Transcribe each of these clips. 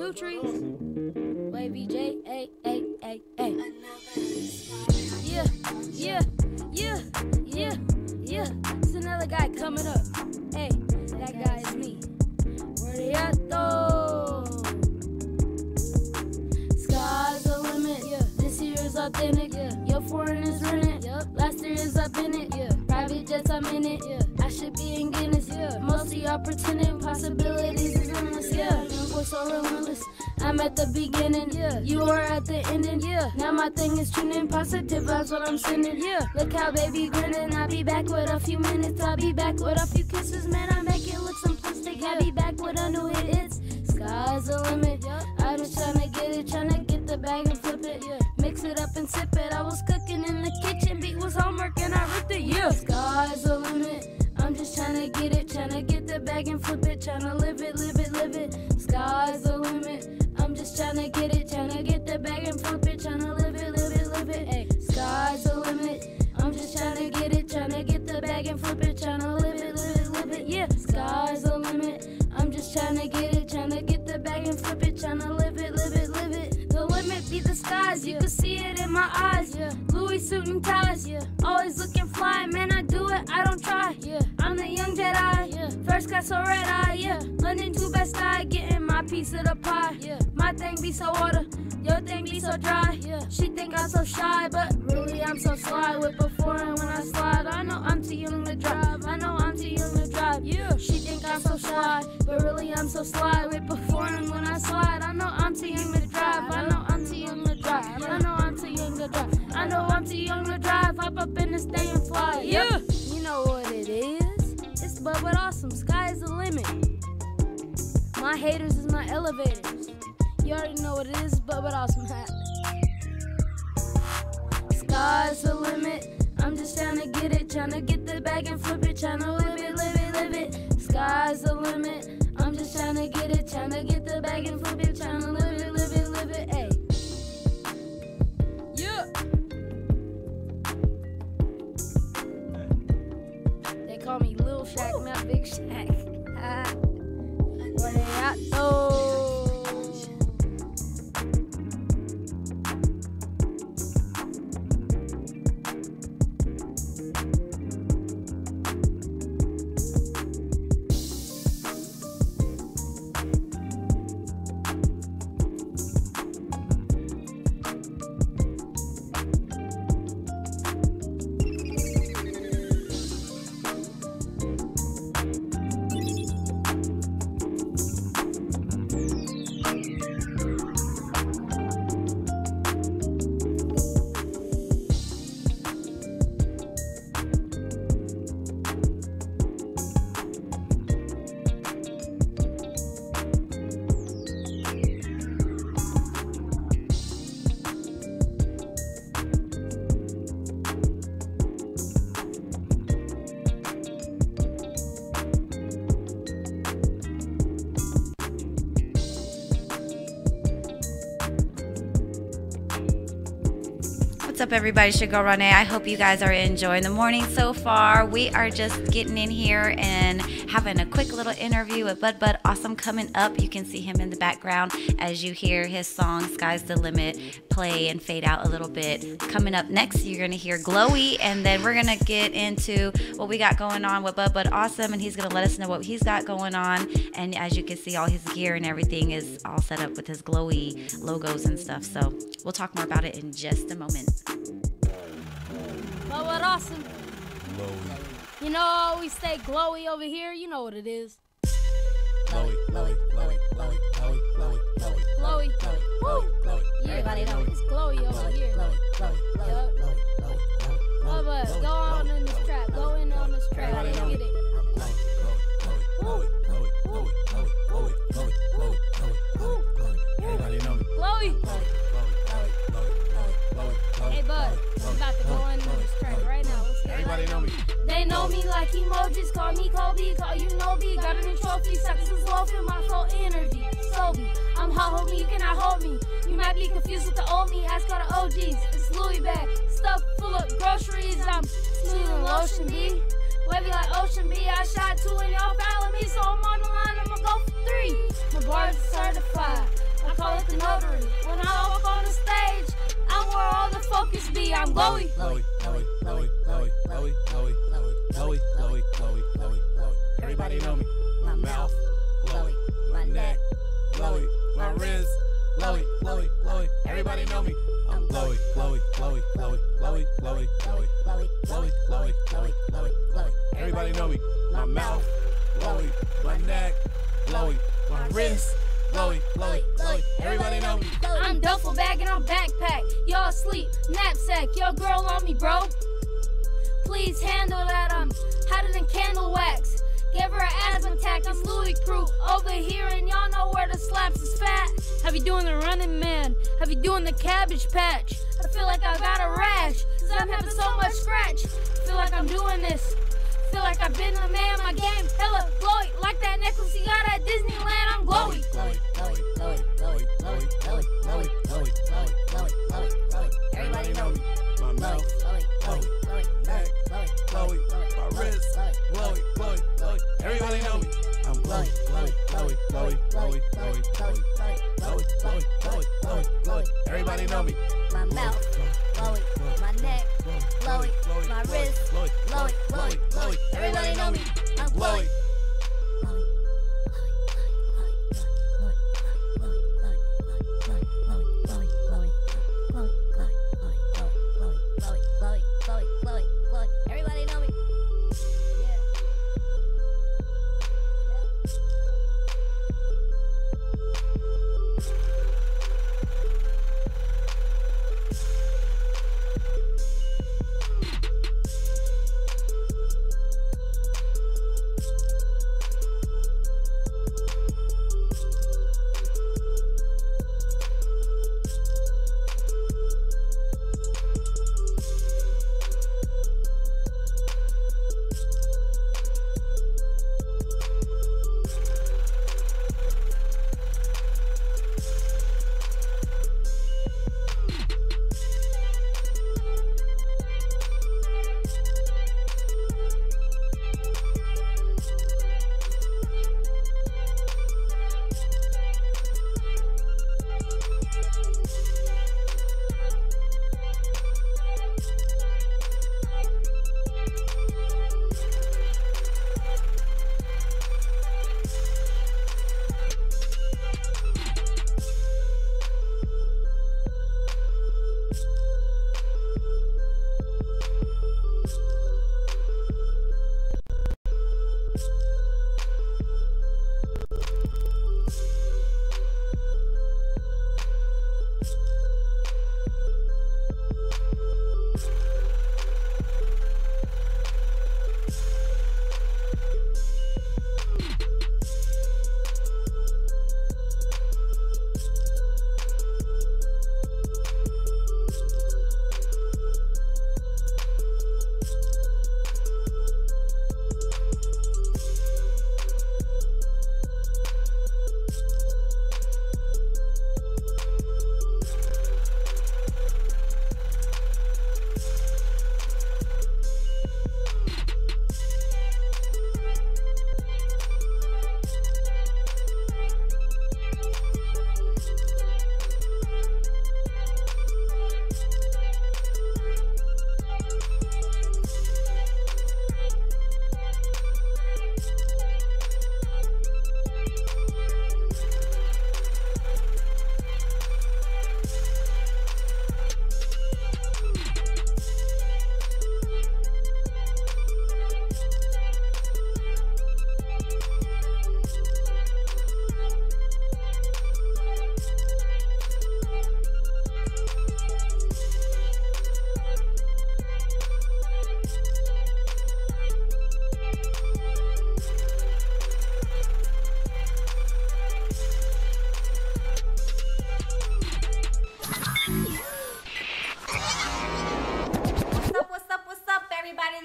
fruit trees. Wavy J, A, A, A, A. Yeah, yeah, yeah, yeah, yeah. It's another guy coming up. Hey, that guy is me. Where they at though? Sky's the limit. Yeah. This year is authentic. Yeah. Your foreign is rented. Yep. Last year is up in it. Yeah. Private jets, I'm in it. Yeah. I should be in Guinness. Yeah. Most of y'all pretending possibilities is endless. Yeah. We're so relentless. I'm at the beginning. Yeah. You are at the ending. Yeah. Now my thing is trending. Positive vibes what I'm sending. Yeah. Look how baby grinning. I'll be back with a few minutes. I'll be back with a few kisses. Man, I make it look simplistic. I'll be back with a new hit. It's sky's the limit. Yeah. I'm just tryna get it. Tryna get the bag and flip it. Yeah. Mix it up and sip it. I was cooking in the kitchen. Beat was homework and I ripped it. Yeah. Sky's the limit. I'm just tryna get it. Tryna get the bag and flip it. Tryna live it, live it, live it. Sky's the limit. I'm just tryna get it. Tryna get the bag and flip it. Tryna live it, live it, live it. Ay, sky's the limit. I'm just tryna get it. Tryna get the bag and flip it. Tryna live it, live it, live it. Yeah, sky's the limit. I'm just tryna get it. Tryna get the bag and flip it. Tryna live it, live it, live it. The limit be the skies. You can see it in my eyes. Yeah. Louis suit and ties. Yeah. Always looking fly. Man, I do it. I don't try. Yeah. I'm the young Jedi. Yeah. First got so red eye. Yeah. London to Best Eye. Getting my piece of the pie. Yeah. My thing be so water. Your thing be so dry. Yeah. She think I'm so shy, but really I'm so sly. With before and when I slide, I know I'm too young to drive. I know I'm too young to drive. Yeah. She think I'm so shy, but really I'm so sly. With before and when I slide, I know I'm too young to drive. I know I'm too young to drive. I know I'm too young to drive. I know I'm too young to drive. Hop up in this thing and fly. Yeah. You know what it is. It's but awesome. Sky is the limit. My haters is my elevators. You already know what it is, but awesome. Sky's the limit. I'm just tryna get it, tryna get the bag and flip it, tryna live it, live it, live it. Sky's the limit. I'm just tryna get it, tryna get the bag and flip it, tryna live it, live it, live it. Ay. Yeah. They call me Lil Shaq, not Big Shaq. Where they at though? What's up, everybody? It's your girl RawNe. I hope you guys are enjoying the morning so far. We are just getting in here and having a quick little interview with Bud Awesome coming up. You can see him in the background as you hear his song Sky's the Limit play and fade out a little bit. Coming up next, you're going to hear Glowy, and then we're going to get into what we got going on with Bud Awesome, and he's going to let us know what he's got going on. And as you can see, all his gear and everything is all set up with his Glowy logos and stuff. So we'll talk more about it in just a moment. Bud Awesome. Glowy. You know, I always say glowy over here. You know what it is. Glowy, glowy, glowy, glowy, glowy, glowy, glowy, Glowy. glowy, glowy. Yeah, everybody know it's glowy over here. Glowy, glowy, glowy, glowy, glowy, glowy. Oh, but go on in this track. Go in on this track. Get it. Glowy, glowy, glowy, glowy, glowy, glowy, glowy, glowy, glowy, glowy. Everybody know me. Glowy. Hey, Bud, I'm about to go in on this track right now. Let's get it. Everybody know me. They know me like emojis, call me Kobe, call you Nobi. Got a new trophy, suckers is low, feel my full energy. Sobe, I'm hot, homie, you cannot hold me. You might be confused with the old me, ask all the OGs. It's Louis bag, stuff full of groceries. I'm smooth and lotion B. Wavy like Ocean B. I shot 2 and y'all follow me, so I'm on the line, I'ma go for 3. My bars are certified. be, I'm glowy. glowy, glowy, glowy, glowy, glowy, glowy, glowy, glowy, glowy, glowy, glowy. Everybody know me. My mouth, glowy, my neck, glowy, my wrist, glowy, glowy, glowy. Everybody know me. I'm glowy, glowy, glowy, glowy, glowy, glowy, glowy, glowy, glowy, glowy, glowy, glowy, glowy. Everybody know me. My mouth, glowy, my neck, glowy, my wrist, glowy, glowy, glowy. Everybody know me. I'm duffel bag and I'm backpack. Y'all sleep, knapsack. Your girl on me, bro. Please handle that. I'm hotter than candle wax. Give her an asthma attack. It's Louis crew over here, and y'all know where the slaps is fat. Have you doing the running man? Have you doing the cabbage patch? I feel like I got a rash, cause I'm having so much scratch. Feel like I'm doing this. Feel like I've been the man. My game hella glowy, like that necklace you got at Disneyland. I'm glowy. Glowy, glowy, glowy, glowy, glowy, glowy, glowy, glowy, glowy, glowy, glowy, glowy. Everybody know me. My mouth, glowy, neck, glowy, my wrist, glowy, glowy, glowy. Everybody know me. I'm glowy, glowy, glowy, glowy, glowy, glowy, glowy, glowy, glowy, glowy, glowy, glowy. Everybody know me. My mouth, glowy, my neck, glowy, my wrist, glowy, glowy, glowy. Everybody know me. I'm glowy. Everybody know me.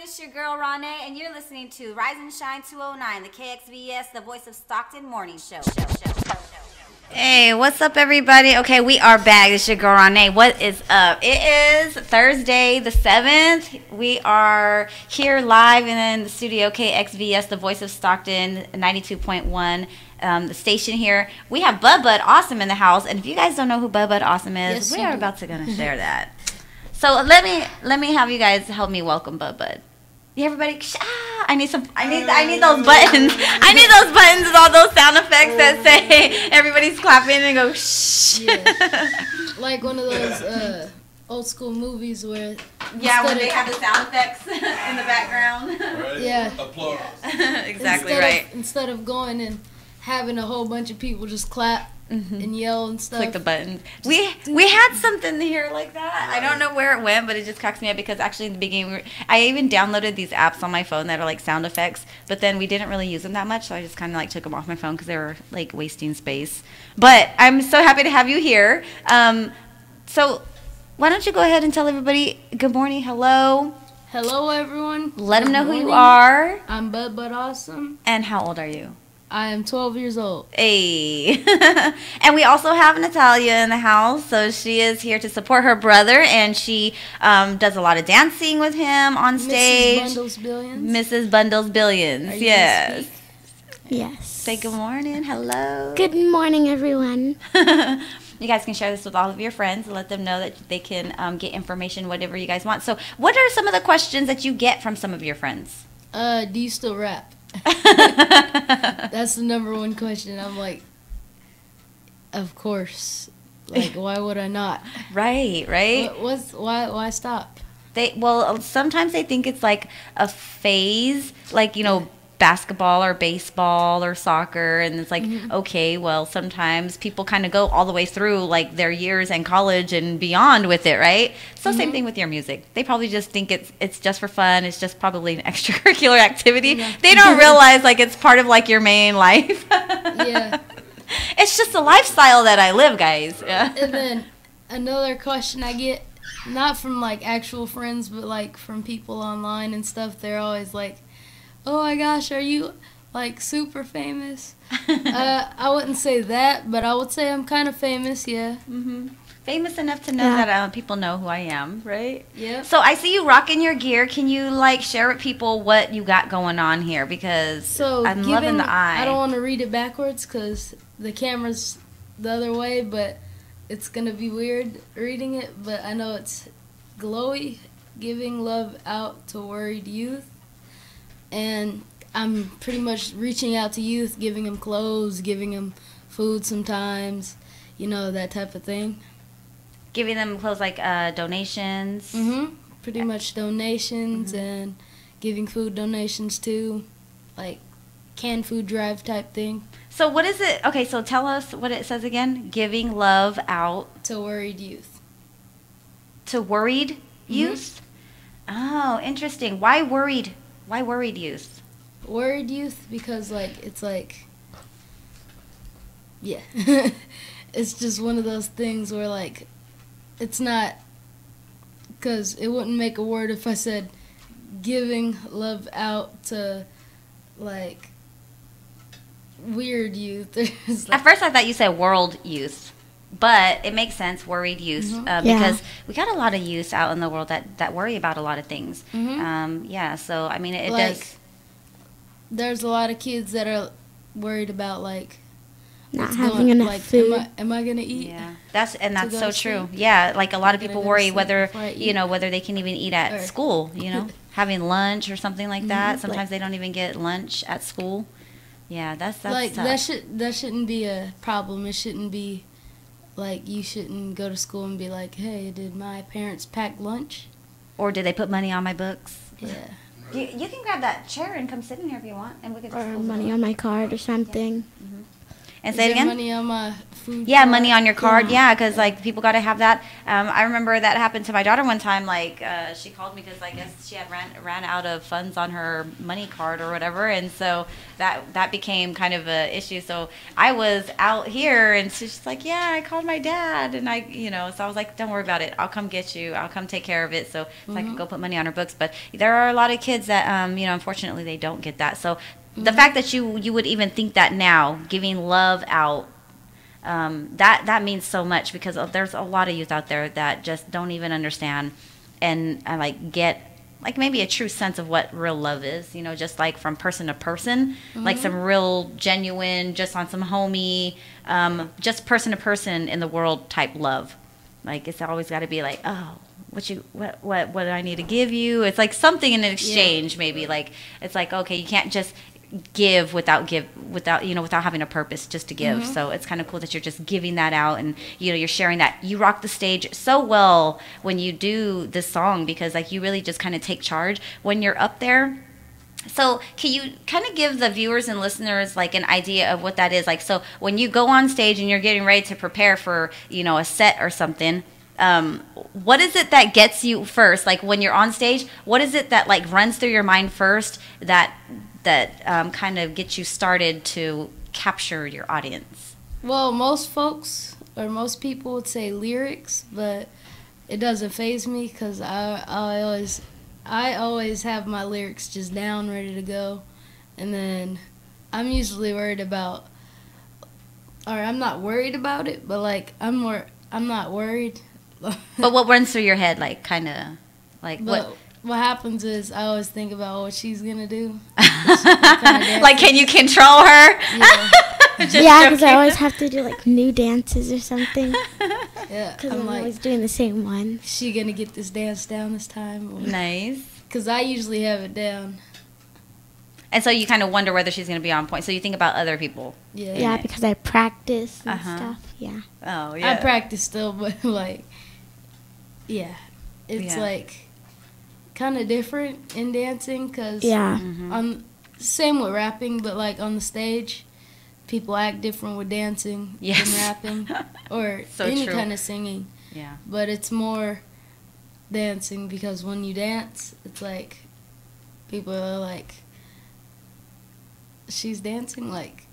It's your girl RawNe, and you're listening to Rise and Shine 209, the KXVS, the Voice of Stockton Morning Show. Hey, what's up, everybody? Okay, we are back. It's your girl RawNe. What is up? It is Thursday the 7th. We are here live in the studio, KXVS, the Voice of Stockton, 92.1. The station here. We have Bud Awesome in the house, and if you guys don't know who Bud Awesome is, Yes, we are about to gonna share that. So let me have you guys help me welcome Bud. Yeah, everybody. I need those buttons. I need those buttons with all those sound effects that say everybody's clapping and go shh. Yeah. Like one of those old school movies where when they have the sound effects in the background. Right? Yeah. Applause. Exactly right. Instead of going and having a whole bunch of people just clap and yell and stuff. Click the button. We had something here like that. I don't know where it went, but it just cracks me up because actually in the beginning, I even downloaded these apps on my phone that are like sound effects, but then we didn't really use them that much, so I just kind of like took them off my phone because they were like wasting space. But I'm so happy to have you here. So why don't you go ahead and tell everybody good morning, hello. Hello, everyone. Let them know who you are. I'm Bud Awesome. And how old are you? I am 12 years old. Hey. And we also have Natalia in the house, so she is here to support her brother, and she does a lot of dancing with him on stage. Mrs. Bundles Billions. Mrs. Bundles Billions, yes. Yes. Say good morning, hello. Good morning, everyone. You guys can share this with all of your friends and let them know that they can get information, whatever you guys want. So what are some of the questions that you get from some of your friends? Do you still rap? That's the number one question. I'm like, of course. Like, why would I not? Right. Why stop? Sometimes they think it's like a phase, like, basketball or baseball or soccer, and it's like, okay, well, sometimes people kind of go all the way through like their years in college and beyond with it, right? So same thing with your music. They probably just think it's just for fun. It's just probably an extracurricular activity. Yeah. They don't realize like it's part of like your main life. Yeah. It's just a lifestyle that I live, guys. Yeah. And then another question I get, not from like actual friends, but like from people online and stuff, they're always like, oh my gosh, are you like super famous? I wouldn't say that, but I would say I'm kind of famous, yeah. Famous enough to know that people know who I am, right? Yeah. So I see you rocking your gear. Can you like share with people what you got going on here? Because I'm loving the eye. I don't want to read it backwards because the camera's the other way, but it's going to be weird reading it. But I know it's glowy, giving love out to worried youth. And I'm pretty much reaching out to youth, giving them clothes, giving them food sometimes, that type of thing. Giving them clothes like donations? Pretty much donations and giving food donations too, like canned food drive type thing. So what is it? Okay, so tell us what it says again. Giving love out. To worried youth. To worried youth? Oh, interesting. Why worried? Why worried youth? Worried youth because, it's it's just one of those things where, it's not, because it wouldn't make a word if I said giving love out to, weird youth. At first I thought you said world youth, but it makes sense, worried youth, because we got a lot of youth out in the world that worry about a lot of things. So, I mean, it does... There's a lot of kids that are worried about, not having enough food. Am I gonna eat? Yeah, that's so true. Yeah, a lot of people worry whether whether they can even eat at school. Having lunch or something like that. Sometimes they don't even get lunch at school. Yeah, that's tough. That shouldn't be a problem. It shouldn't be you shouldn't go to school and be like, hey, did my parents pack lunch? Or did they put money on my books? Yeah. You can grab that chair and come sit in here if you want, and we can. Or money on my card or something. And say it again. Money on my food. Yeah, card? Money on your card. Yeah, because people got to have that. I remember that happened to my daughter one time. She called me because I guess she had ran out of funds on her money card or whatever, and so that became kind of a issue. So I was out here, and she's like, "Yeah, I called my dad," and so I was like, "Don't worry about it. I'll come get you. I'll come take care of it." So I can go put money on her books. But there are a lot of kids that unfortunately they don't get that. So. The fact that you would even think that now, giving love out, that means so much because there's a lot of youth out there that just don't even understand and get maybe a true sense of what real love is, just from person to person, some real genuine, just on some homey, just person to person in the world type love. It's always got to be what do I need to give you? It's like something in an exchange, maybe. Like, it's like, okay, you can't just give without having a purpose just to give. So it's kind of cool that you're just giving that out, and you're sharing that. You rock the stage so well when you do this song, because like you really just kind of take charge when you're up there. So can you kind of give the viewers and listeners like an idea of what that is? Like, so when you go on stage and you're getting ready to prepare for, a set or something, what is it that gets you first? Like when you're on stage, what is it that like runs through your mind first that kind of gets you started to capture your audience? Well, most folks or most people would say lyrics, but it doesn't faze me because I always have my lyrics just down, ready to go. And then I'm usually worried about, or I'm not worried about it, but like I'm not worried. But what runs through your head, like kind of, like what happens is I always think about what she's gonna do. Like, can you control her? Yeah, because I always have to do like new dances or something. Yeah, because I'm always doing the same one. She gonna get this dance down this time? Or, nice. Because I usually have it down. And so you kind of wonder whether she's going to be on point. So you think about other people. Yeah. Yeah, because I practice and stuff. Yeah. Oh, yeah. I practice still, but like, yeah. It's like kind of different in dancing because same with rapping, but like on the stage, people act different with dancing than rapping or any kind of singing. Yeah. But it's more dancing because when you dance, it's like people are like, she's dancing, like,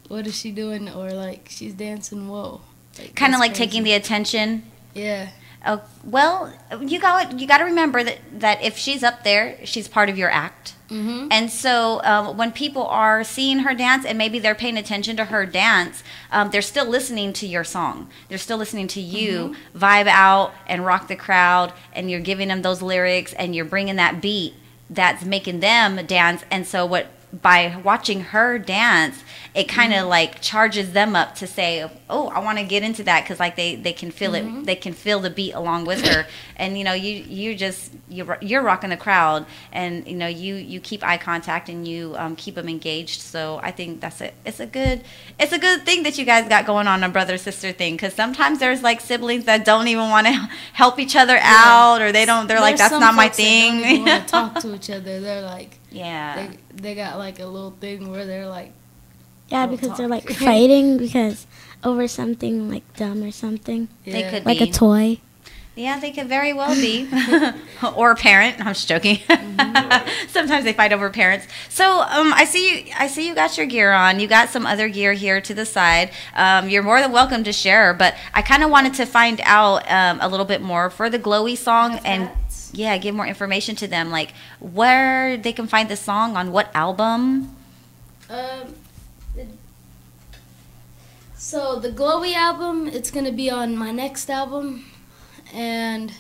what is she doing? Or like, she's dancing, whoa. Like, kind of like crazy. Taking the attention. Yeah. Oh, well, you got to remember that if she's up there, she's part of your act. Mm-hmm. And so when people are seeing her dance and maybe they're paying attention to her dance, they're still listening to your song. They're still listening to you vibe out and rock the crowd, and you're giving them those lyrics and you're bringing that beat that's making them dance. And so by watching her dance, it kind of like charges them up to say, oh, I want to get into that, because like they can feel it, they can feel the beat along with her. And you're rocking the crowd, and you keep eye contact and you keep them engaged. So I think it's a good thing that you guys got going on, a brother sister thing, because sometimes there's like siblings that don't even want to help each other out, or they're like, that's not my thing. They don't even want to talk to each other. They're like, yeah, they got like a little thing where they're like, yeah, because they're like fighting because over something like dumb or something. Yeah. They could like be. A toy. Yeah, they could very well be. Or a parent. I'm just joking. Sometimes they fight over parents. So I see you got your gear on. You got some other gear here to the side. You're more than welcome to share, but I kind of wanted to find out a little bit more for the Glowy song and give more information to them, like where they can find the song, on what album. So the Glowy album, it's going to be on my next album, and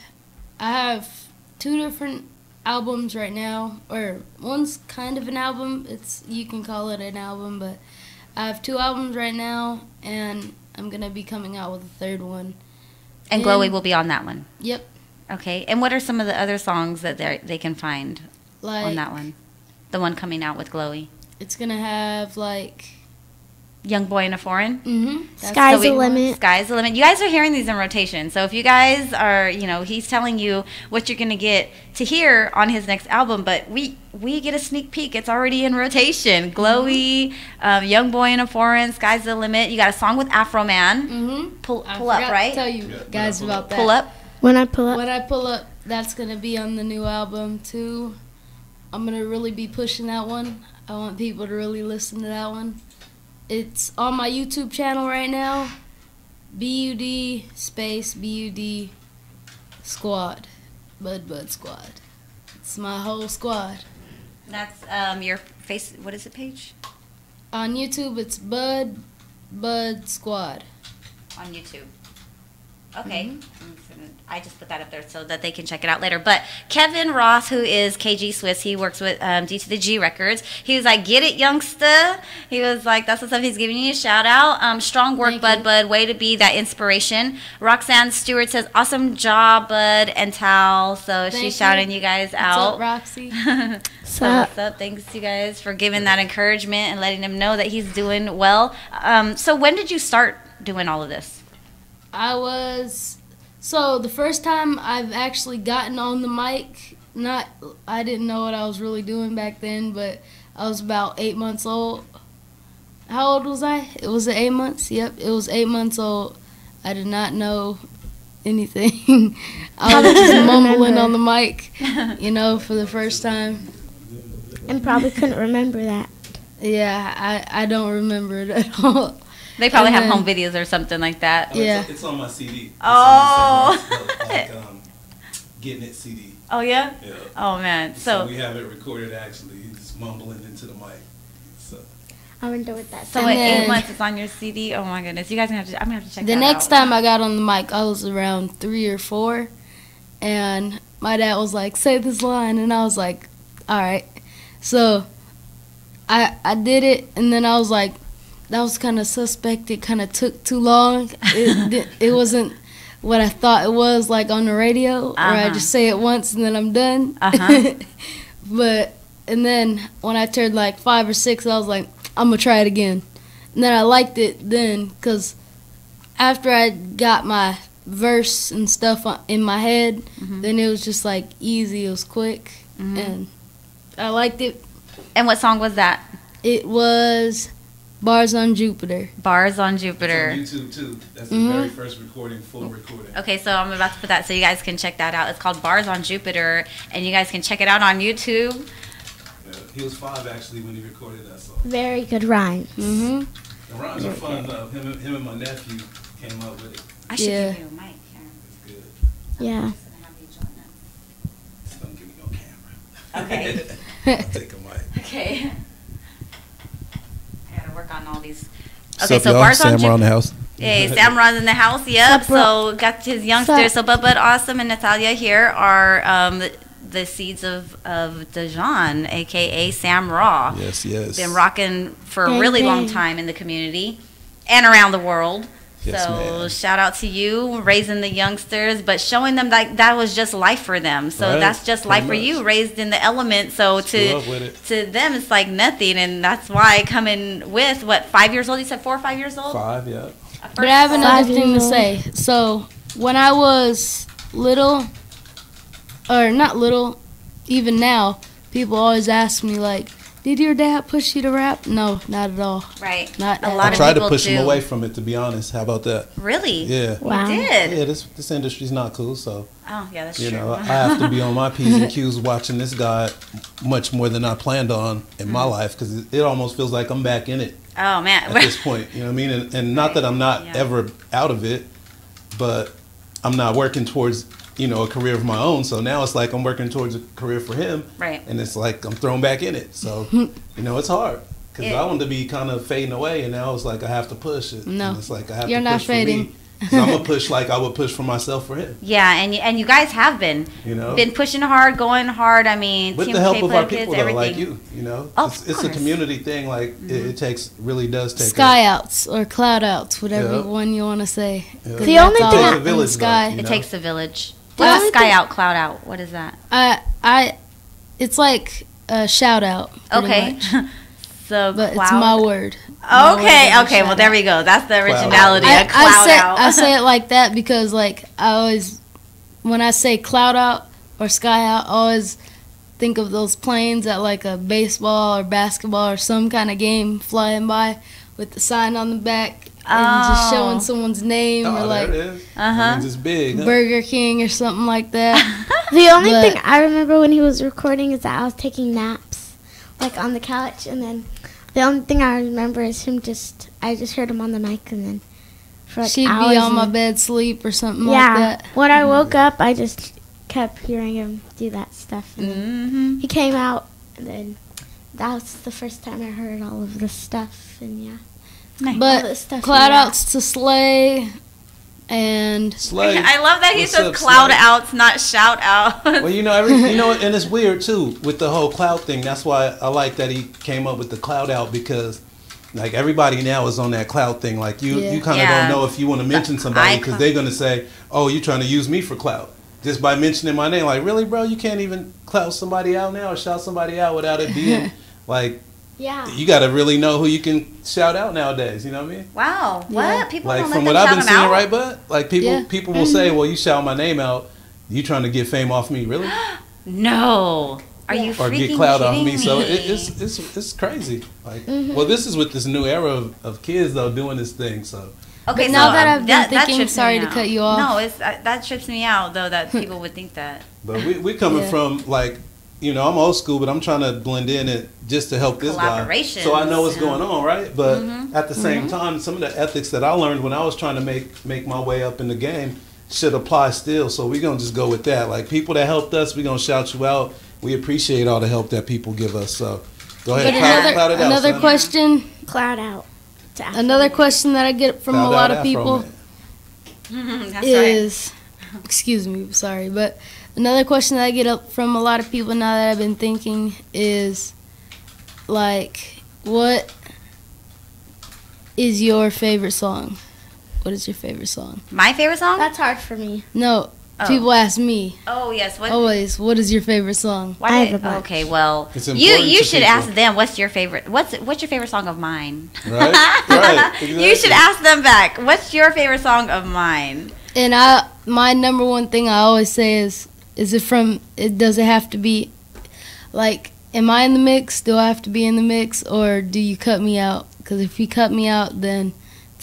I have 2 different albums right now, or one's kind of an album. You can call it an album, but I have 2 albums right now, and I'm going to be coming out with a 3rd one. And Glowy will be on that one? Yep. Okay, and what are some of the other songs that they can find on that one? The one coming out with Glowy? It's going to have like Young Boy in a Foreign? Mm-hmm. Sky's the Limit. Sky's the Limit. You guys are hearing these in rotation. So if you guys are, he's telling you what you're going to get to hear on his next album, but we get a sneak peek. It's already in rotation. Glowy, Young Boy in a Foreign, Sky's the Limit. You got a song with Afro Man. Mm-hmm. Pull up, right? To tell you guys about that. Pull up. When I pull up, that's going to be on the new album too. I'm going to really be pushing that one. I want people to really listen to that one. It's on my YouTube channel right now. BUD space BUD squad. Bud Squad. It's my whole squad. That's your face. What is it, page? On YouTube, it's Bud Squad. On YouTube. Okay. I just put that up there so that they can check it out later. But Kevin Ross, who is KG Swiss, he works with D to the G Records. He was like, "Get it, youngster." He was like, "That's what's up." He's giving you a shout out. Strong work, Bud. Way to be that inspiration. Roxanne Stewart says, "Awesome job, Bud and Tal." So she's shouting you guys out. What's up, Roxy? So what's up? Thanks, you guys, for giving that encouragement and letting him know that he's doing well. So when did you start doing all of this? So the first time I've actually gotten on the mic, I didn't know what I was really doing back then, but I was about 8 months old. How old was I? It was 8 months? Yep, it was 8 months old. I did not know anything. I was just mumbling on the mic, for the first time. And probably couldn't remember that. Yeah, I don't remember it at all. They probably have home videos or something like that. Yeah. It's on my CD. It's Oh. like, Getting It CD. Oh, yeah? Yeah. Oh, man. So we have it recorded, actually. He's just mumbling into the mic. So I wonder what that So sounds at like. 8 months it's on your CD? Oh, my goodness. You guys I'm going to have to check The that next out. time I got on the mic, I was around 3 or 4, and my dad was like, "Say this line," and I was like, "All right." So I did it, and then I was like, that was kind of suspect. It kind of took too long. It wasn't what I thought it was, like on the radio, where I just say it once and then I'm done. And then when I turned like 5 or 6, I was like, I'm going to try it again. And then I liked it then, because after I got my verse and stuff in my head, then it was just like easy, it was quick, and I liked it. And what song was that? It was Bars on Jupiter. Bars on Jupiter. It's on YouTube, too. That's the very first recording, full recording. Okay, so I'm about to put that so you guys can check that out. It's called Bars on Jupiter, and you guys can check it out on YouTube. Yeah, he was 5, actually, when he recorded that song. Very good rhyme. The rhymes are fun. Him and my nephew came up with it. I should give you a mic here. It's good. Yeah. Just don't give me no camera. Okay. I'll take a mic. Okay. I gotta work on all these. What's Okay, up, so y'all? Bars on Sam Raw in the Jupiter. house. Hey, Sam Ron's in the house. Yep. So got his youngsters. So Bud Awesome and Natalia here are the seeds of Dejan, aka Sam Raw. Yes, yes. Been rocking for a Dang, really long dang. time in the community and around the world. Yes, So ma'am. shout out to you raising the youngsters, but showing them like that was just life for them. So Right, that's just life for pretty you, much. raised in the element. So Grew up with it. to them it's like nothing, and that's why coming with 5 years old. You said 4 or 5 years old. 5, yeah. But I have another 5 thing to years old. say. So when I was little, or not little, even now, people always ask me like, "Did your dad push you to rap?" No, not at all. Right. Not A at lot I of tried to people push him do. away from it, to be honest. How about that? Really? Yeah. Wow. You did. Yeah, this industry's not cool, so, Oh, yeah, that's you true. know, I have to be on my P's and Q's watching this guy much more than I planned on in my life, because it almost feels like I'm back in it Oh, man. at this point, you know what I mean? And not that I'm not Yeah. ever out of it, but I'm not working towards, a career of my own, so now it's like I'm working towards a career for him, Right. and it's like I'm thrown back in it, so, it's hard. Because Yeah. I wanted to be kind of fading away, and now it's like I have to push it. No. And it's like I have You're to not push fading. for me. 'Cause I'm gonna push like I would push for myself for him. Yeah, and you guys have been been pushing hard, going hard. I mean, With Team the help K of Play our Kids, people, though, everything. like you, Oh, it's of a course. community thing. Like it really does take Sky outs or cloud outs, whatever Yeah. one you want to say. Yeah. 'Cause The that's only all thing up I- in the Village, sky. though, It know? takes a village. The What's only sky thing- out, cloud out? What is that? It's like a shout out. pretty Okay. much. So But cloud. it's my word. My word Okay, of a okay. Well, shout there out. we go. That's the Cloud out. originality. A cloud out. I say it like that because, like, when I say cloud out or sky out, I always think of those planes at, like, a baseball or basketball or some kind of game flying by with the sign on the back and just showing someone's name or, Oh, like, there it is. Uh-huh. That means it's big. Huh? Burger King or something like that. The only But- thing I remember when he was recording is that I was taking naps, like on the couch, and then the only thing I remember is I just heard him on the mic, and then for like She'd hours be on my and- bed sleep or something Yeah, like that. when I woke up, I just kept hearing him do that stuff, and then Mm-hmm. he came out, and then that was the first time I heard all of this stuff, and yeah. Nice. All But this stuff, cloud yeah. outs to Slay And Slay. I love that he What's says up, cloud Slay? outs, not shout outs. Well, and it's weird too with the whole cloud thing. That's why I like that he came up with the cloud out, because like everybody now is on that cloud thing. Like you kind of Yeah. don't know if you want to mention somebody because icon. they're gonna say, "Oh, you're trying to use me for clout." Just by mentioning my name, like really, bro, you can't even clout somebody out now or shout somebody out without it being like. Yeah. You got to really know who you can shout out nowadays. You know what I mean? Wow, what? Yeah. People Like don't let from them what I've shout been them seeing, out? right, bud? Like people Yeah. people will say, "Well, you shout my name out. You trying to get fame off me, really, No. Are you or freaking get clout off kidding me?" So it's crazy. Like, well, this is with this new era of kids though doing this thing. So Okay, But now so that I've been thinking, trips me sorry to out. cut you off. No, it's that trips me out though that people would think that. but we coming Yeah. from like. I'm old school, but I'm trying to blend in it just to help this guy. Collaborations, So I know what's yeah. going on, right? But at the same time, some of the ethics that I learned when I was trying to make my way up in the game should apply still. So we're going to just go with that. Like people that helped us, we're going to shout you out. We appreciate all the help that people give us. So go ahead. But Cloud it out, another son. question. Cloud out. to Afro Another Man. question that I get from Cloud a out lot of Afro people Man. That's is, excuse me, sorry, but another question that I get up from a lot of people now that I've been thinking is, like, what is your favorite song? What is your favorite song? My favorite song? That's hard for me. No, Oh. people ask me Oh yes. What? always, what is your favorite song? Why I did- have a bunch. okay, well, It's you important to should people. ask them what's your favorite. What's your favorite song of mine? Right? Right, You should exactly. ask them back. What's your favorite song of mine? And my number one thing I always say is does it have to be, like, am I in the mix? Do I have to be in the mix, or do you cut me out? Because if you cut me out, then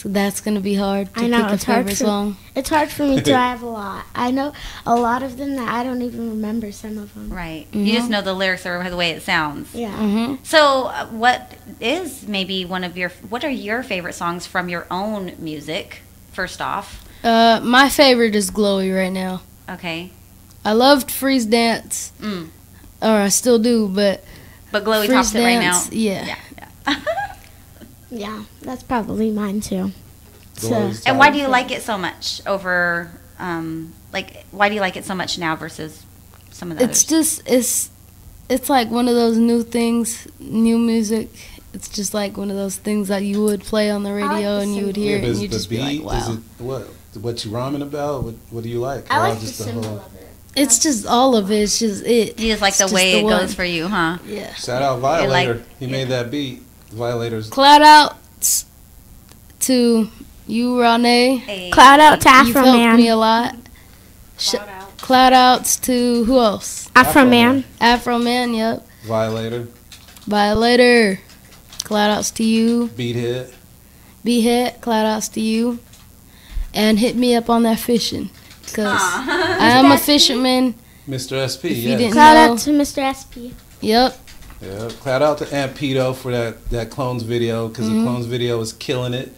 that's gonna be hard to I know, pick a it's hard favorite for- song. It's hard for me too. I have a lot. I know a lot of them that I don't even remember some of them. Right. You just know the lyrics or the way it sounds. Yeah. Hmm. So, what is maybe what are your favorite songs from your own music? First off, My favorite is Glowy right now. okay, I loved Freeze Dance, or I still do, but but Glowy Freeze tops it right now. Dance, yeah. Yeah, that's probably mine too. So, Glory's And why tight. do you like it so much over, why do you like it so much now versus some of the It's others? just it's like one of those new things, new music. It's just like one of those things that you would play on the like radio the and you would symbol. hear Yeah, it but and is you'd the just be like, beat, is wow. it what you rhyming about? What do you like? I Or like the just symbol whole- of it. It's just all of it. It's just it. You just like It's the just way the it one. goes for you, huh? Yeah. Shout out Violator. like- He made that beat. Violators. Cloud outs to you, RawNe. Hey. Cloud out to You've Afro helped me Man. a lot. Cloud outs to who else? Afro Man. Afro Man, yep. Violator. Violator. Cloud outs to you. Beat hit. Be hit. Cloud outs to you. And hit me up on that fishing. Because I am a fisherman. Mr. SP. If you Yes. didn't- Cloud No. out to Mr. SP. Yep. Yeah. Cloud out to Aunt Pito for that Clones video because the Clones video is killing it.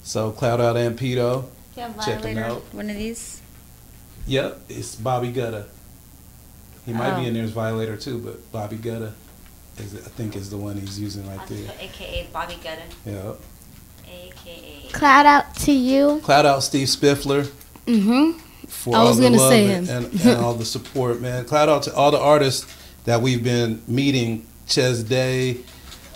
So cloud out Aunt Pito. Yeah, Check him Violator, out. one of these. Yep, it's Bobby Gutta. He might Oh. be in there as Violator too, but Bobby Gutta I think is the one he's using right there. AKA Bobby Gutta. Yep. AKA. Cloud out to you. Cloud out Steve Spiffler Mm-hmm. for I all was the gonna love say and, him. and all the support, man. Cloud out to all the artists that we've been meeting. Ches Day,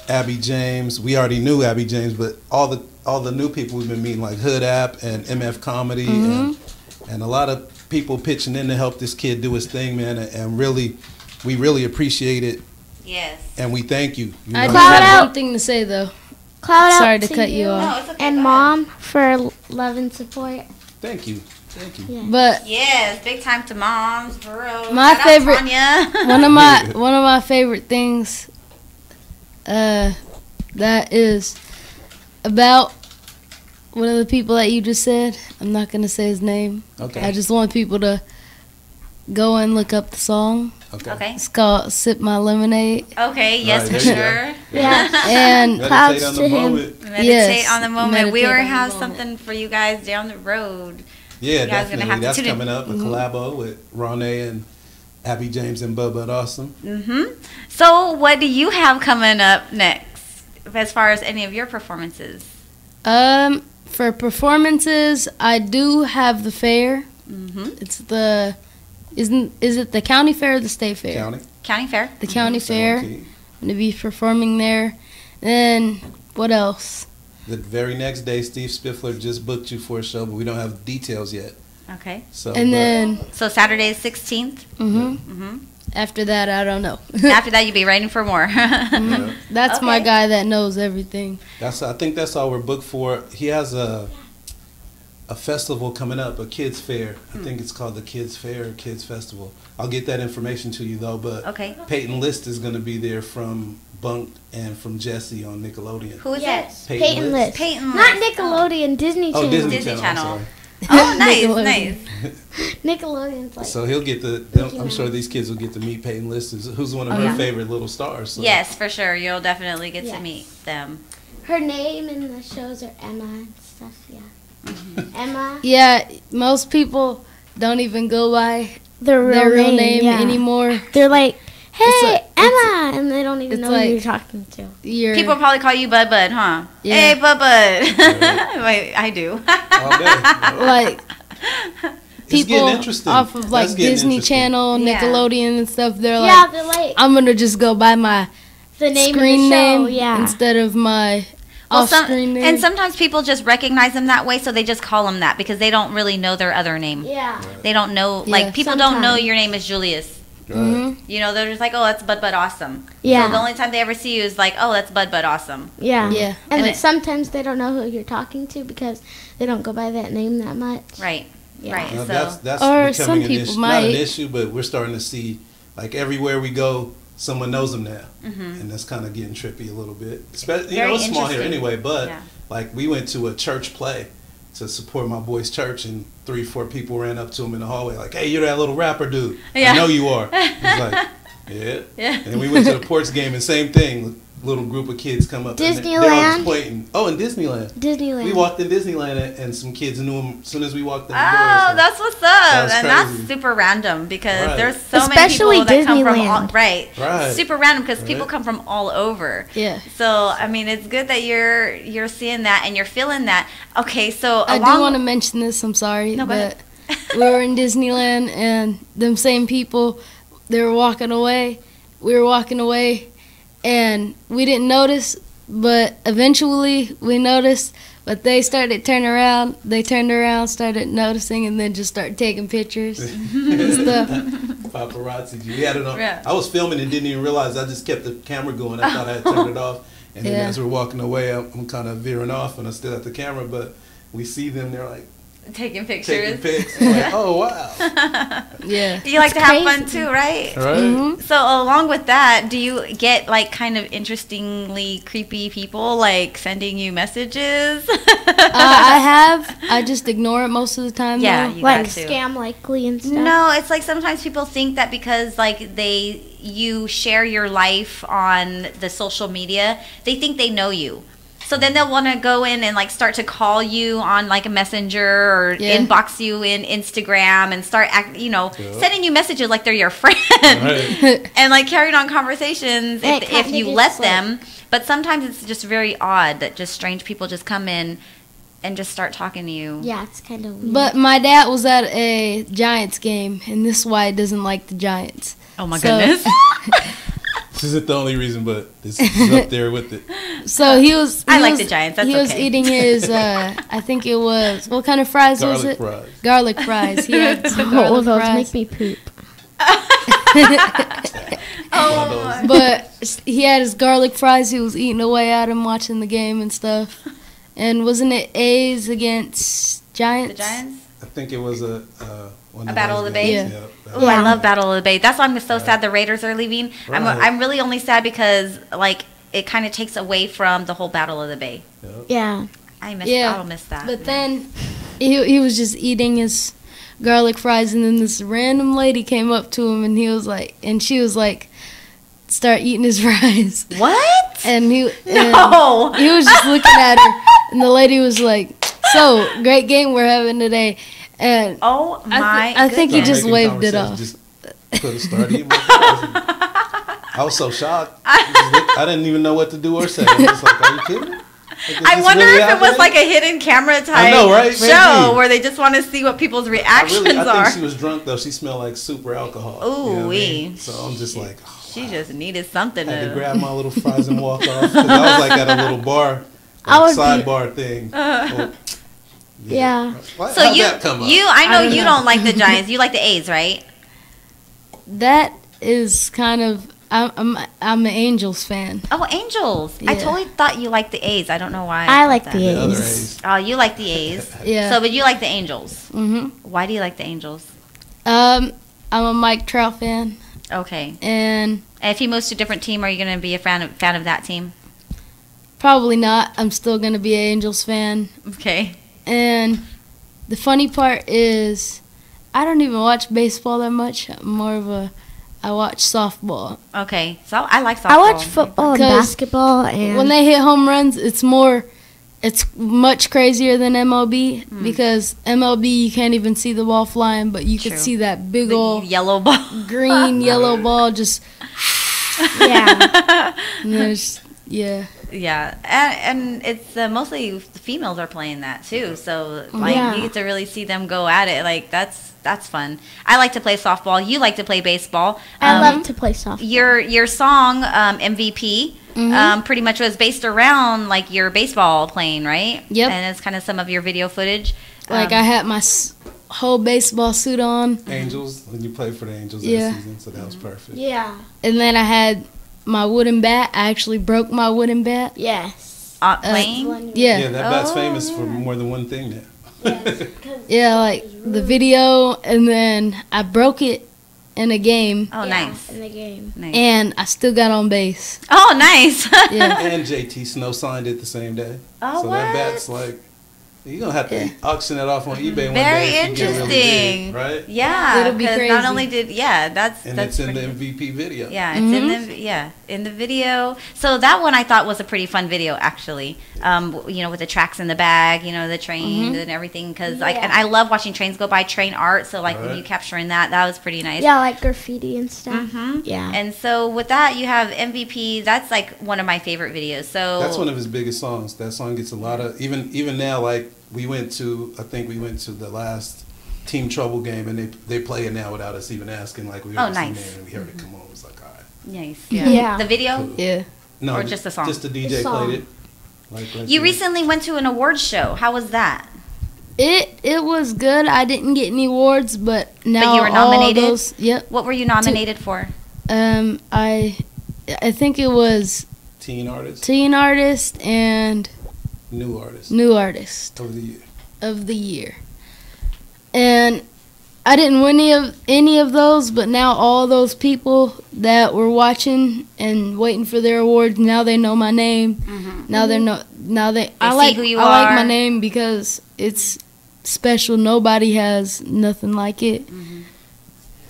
Abby James. We already knew Abby James, but all the new people we've been meeting, like Hood App and MF Comedy, and a lot of people pitching in to help this kid do his thing, man. And really, we really appreciate it, Yes. and we thank you. You I know do what I'm Cloud saying? have out. one thing to say, though. Cloud Sorry out to cut you off. No, it's okay. And go Mom for love and support. Thank you. Thank you. Yeah. But ahead. Yes, big time to moms, for real. My Shout out favorite- Tanya. one of my favorite things that is about one of the people that you just said. I'm not gonna say his name. Okay. I just want people to go and look up the song. Okay. Okay. It's called "Sip My Lemonade," Okay. Yes, Right, for there you sure. Yeah. and Meditate Clouds on to the him. moment. Meditate Yes, on the moment. We meditate will on the have moment. something for you guys down the road. Yeah, You guys are gonna definitely. have to That's tune in. coming up. A collabo with RawNe and Abby James and Bubba Awesome. So, what do you have coming up next, as far as any of your performances? For performances, I do have the fair. Mm-hmm. It's the is it the county fair or the state fair? County fair. The county fair. Okay. I'm gonna be performing there. Then what else? The very next day, Steve Spiffler just booked you for a show, but we don't have details yet. Okay. So, And then So Saturday is 16th. mm-hmm. After that, I don't know. After that, you'll be writing for more. yeah, That's my Okay. guy that knows everything. I think that's all we're booked for. He has a festival coming up, a kids fair. I think it's called the Kids Fair or Kids Festival. I'll get that information to you though. But Okay. Peyton List is going to be there from Bunked and from Jesse on Nickelodeon. Who is Yes, Peyton Peyton List. List. Peyton Not List. Nickelodeon, Disney Channel. Oh, Disney, Disney Channel. Channel. I'm it? Oh, nice, Nickelodeon. nice. Nickelodeon's like. So he'll get Mickey I'm sure Mouse. these kids will get to meet Peyton List, who's one of Oh, her yeah. favorite little stars. So. Yes, for sure. You'll definitely get to Yes. meet them. Her name in the shows are Emma and stuff. Yeah. Emma. Yeah, most people don't even go by Their their real name yeah. anymore. They're like, hey, like- Emma, and they don't even it's know who like- you're talking to. You're, People probably call you Bud Bud, huh? Yeah. Hey, Bud Bud. Wait, I do. All day. like It's people getting interesting. off of like That's getting Disney interesting. Channel, Yeah. Nickelodeon and stuff. They're Yeah, like, they're like I'm gonna just go by my the name screen of the show. name Yeah. instead of my Well, off-screen name. and sometimes people just recognize them that way, so they just call them that because they don't really know their other name. Yeah. They don't know, Yeah. like, people don't know Sometimes. your name is Julius. Right. Mhm. You know, they're just like, oh, that's Bud Bud Awesome. Yeah. So the only time they ever see you is like, oh, that's Bud Bud Awesome. Yeah. Yeah. And And sometimes they don't know who you're talking to because they don't go by that name that much. Right. Yeah. Right. Now, So that's Or becoming some an people issue. Not an might. issue, but we're starting to see, like, everywhere we go, someone knows them now. Mhm. And that's kind of getting trippy a little bit. Especially, Very it's small here interesting. anyway, but, Yeah. like, we went to a church play to support my boy's church, and 3-4 people ran up to him in the hallway, like, hey, you're that little rapper dude. Yeah. I know you are. He's like, yeah. Yeah. And then we went to the Ports game, and same thing. Little group of kids come up. And they're all Disneyland? just pointing. Oh, in Disneyland. Disneyland. We walked in Disneyland, and some kids knew him as soon as we walked in the door. Oh, so- that's what's up. That's And crazy. that's super random because Right. there's so Especially many people that come from all, Disneyland. right. Right. Super random because people Right. come from all over. yeah. So, I mean, it's good that you're seeing that and you're feeling that. Okay, so I do along want to mention this. I'm sorry, No, go but ahead. we were in Disneyland and them same people, they were walking away. We were walking away, and we didn't notice, but eventually we noticed. But they started turning around. They turned around, started noticing, and then just started taking pictures and stuff. Paparazzi. We had it on. Yeah. I was filming and didn't even realize. I just kept the camera going. I thought I had turned it off. And then Yeah. as we're walking away, I'm kind of veering off, and I still have the camera. But we see them. They're like taking taking pictures. pics. I'm like, oh wow. Yeah. You like It's to have fun crazy. too, right? Right. Mhm. So along with that, do you get like kind of interestingly creepy people like sending you messages? I have. I just ignore it most of the time. Yeah, though. you like got to. scam likely and stuff. No, it's like sometimes people think that because like you share your life on the social media, they think they know you. So then they'll want to go in and like start to call you on like a messenger or Yeah. inbox you in Instagram and start Yeah. sending you messages like they're your friend Right. and like carrying on conversations Hey, if you kinda let just, like- them. But sometimes it's just very odd that just strange people just come in and just start talking to you. Yeah, it's kind of weird. But my dad was at a Giants game, and this is why he doesn't like the Giants. Oh my So- goodness. This isn't the only reason, but this is up there with it. So he was. I he like was- the Giants, that's he was okay. eating his. I think it was. What kind of fries was Garlic it? fries. Garlic fries. He had some all garlic of those fries. make me poop. Oh, But he had his garlic fries. He was eating away at him, watching the game and stuff. And wasn't it A's against Giants? the Giants? I think it was one A Battle those of the games. Bay? Yeah. Oh, I Yeah. love Battle of the Bay. That's why I'm so sad the Raiders are leaving. Right. I'm really only sad because like it kind of takes away from the whole Battle of the Bay. Yeah. Yeah, I'll miss that. But then he was just eating his garlic fries, and then this random lady came up to him, and he was like, and she was like, start eating his fries. What? And he No. he was just looking at her, and the lady was like, "So great game we're having today." And Oh my! I think he goodness. just Making waved it conversation, off. Just could have started eating my fries. I was so shocked. I didn't even know what to do or say. I was just like, are you kidding? I wonder if it was like a hidden camera type I know, right? show Maybe. where they just want to see what people's reactions I are. think she was drunk though. She smelled like super alcohol. Ooh, you know what I wee. mean? So I'm just like, oh, She just needed something I had to to. grab my little fries and walk off because I was like at a little bar, I would be- sidebar thing. Well, Yeah. Why, So how'd you, that come up? I know I don't you know. don't like the Giants. You like the A's, right? That is kind of. I'm an Angels fan. Oh, Angels. I Yeah. totally thought you liked the A's. I don't know why. I thought like that. the The other A's. A's. Oh, you like the A's. Yeah. So, but you like the Angels. Mhm. Why do you like the Angels? I'm a Mike Trout fan, Okay. and And if he moves to a different team, are you going to be a fan of that team? probably not. I'm still gonna be an Angels fan. Okay. And the funny part is, I don't even watch baseball that much. I'm more of a. I watch softball. Okay. So I like softball. I watch football and 'Cause basketball and When they hit home runs, it's much crazier than MLB because MLB you can't even see the ball flying, but you True. can see that big The old yellow ball. green yellow ball just. yeah. And there's Yeah, and it's mostly the females are playing that too. So like Yeah. you get to really see them go at it. Like that's fun. I like to play softball. You like to play baseball. I love to play softball. Your song MVP pretty much was based around like your baseball playing, right? Yep. And it's kind of some of your video footage. like I had my whole baseball suit on, Angels, when you played for the Angels Yeah. that season, so that was perfect. Yeah. and then I had my wooden bat. I actually broke my wooden bat. Yes. Playing. Yeah, Yeah, that bat's Oh, famous for more than one thing now. yeah, like the video, and then I broke it in a game, Oh, nice. In the game. Nice. and I still got on base. Oh, nice. Yeah. And JT Snow signed it the same day. Oh, so what? that bat's like, you're going to have to auction that off on eBay one Very day. if you get really interesting. big, right? Yeah, It'll be because crazy. not only did that's And that's it's in the pretty- MVP video. Yeah, it's in the video. So that one I thought was a pretty fun video actually. With the tracks in the bag, the train and everything. Because and I love watching trains go by, train art. So like when Right. you capturing that was pretty nice. Yeah, like graffiti and stuff. Mm-hmm. Yeah. And so with that, you have MVP. That's like one of my favorite videos. So That's one of his biggest songs. That song gets a lot of, even now, like I think we went to the last Team Trouble game, and they play it now without us even asking. Like we heard nice. the name and we heard it come on. It was like, all right. nice. Yeah. The video. Yeah. No, Or just the song? Just the DJ The song. played it. Like right You there. recently went to an awards show. How was that? It was good. I didn't get any awards, but now you were all nominated? those. Yep. What were you nominated for? I think it was Teen artist, teen artist and new artist new artist of the year. of the year. And I didn't win any of those, but now all those people that were watching and waiting for their awards, now they know my name. Now they know. Now they. I see like who you I like are. my name because it's special. Nobody has nothing like it.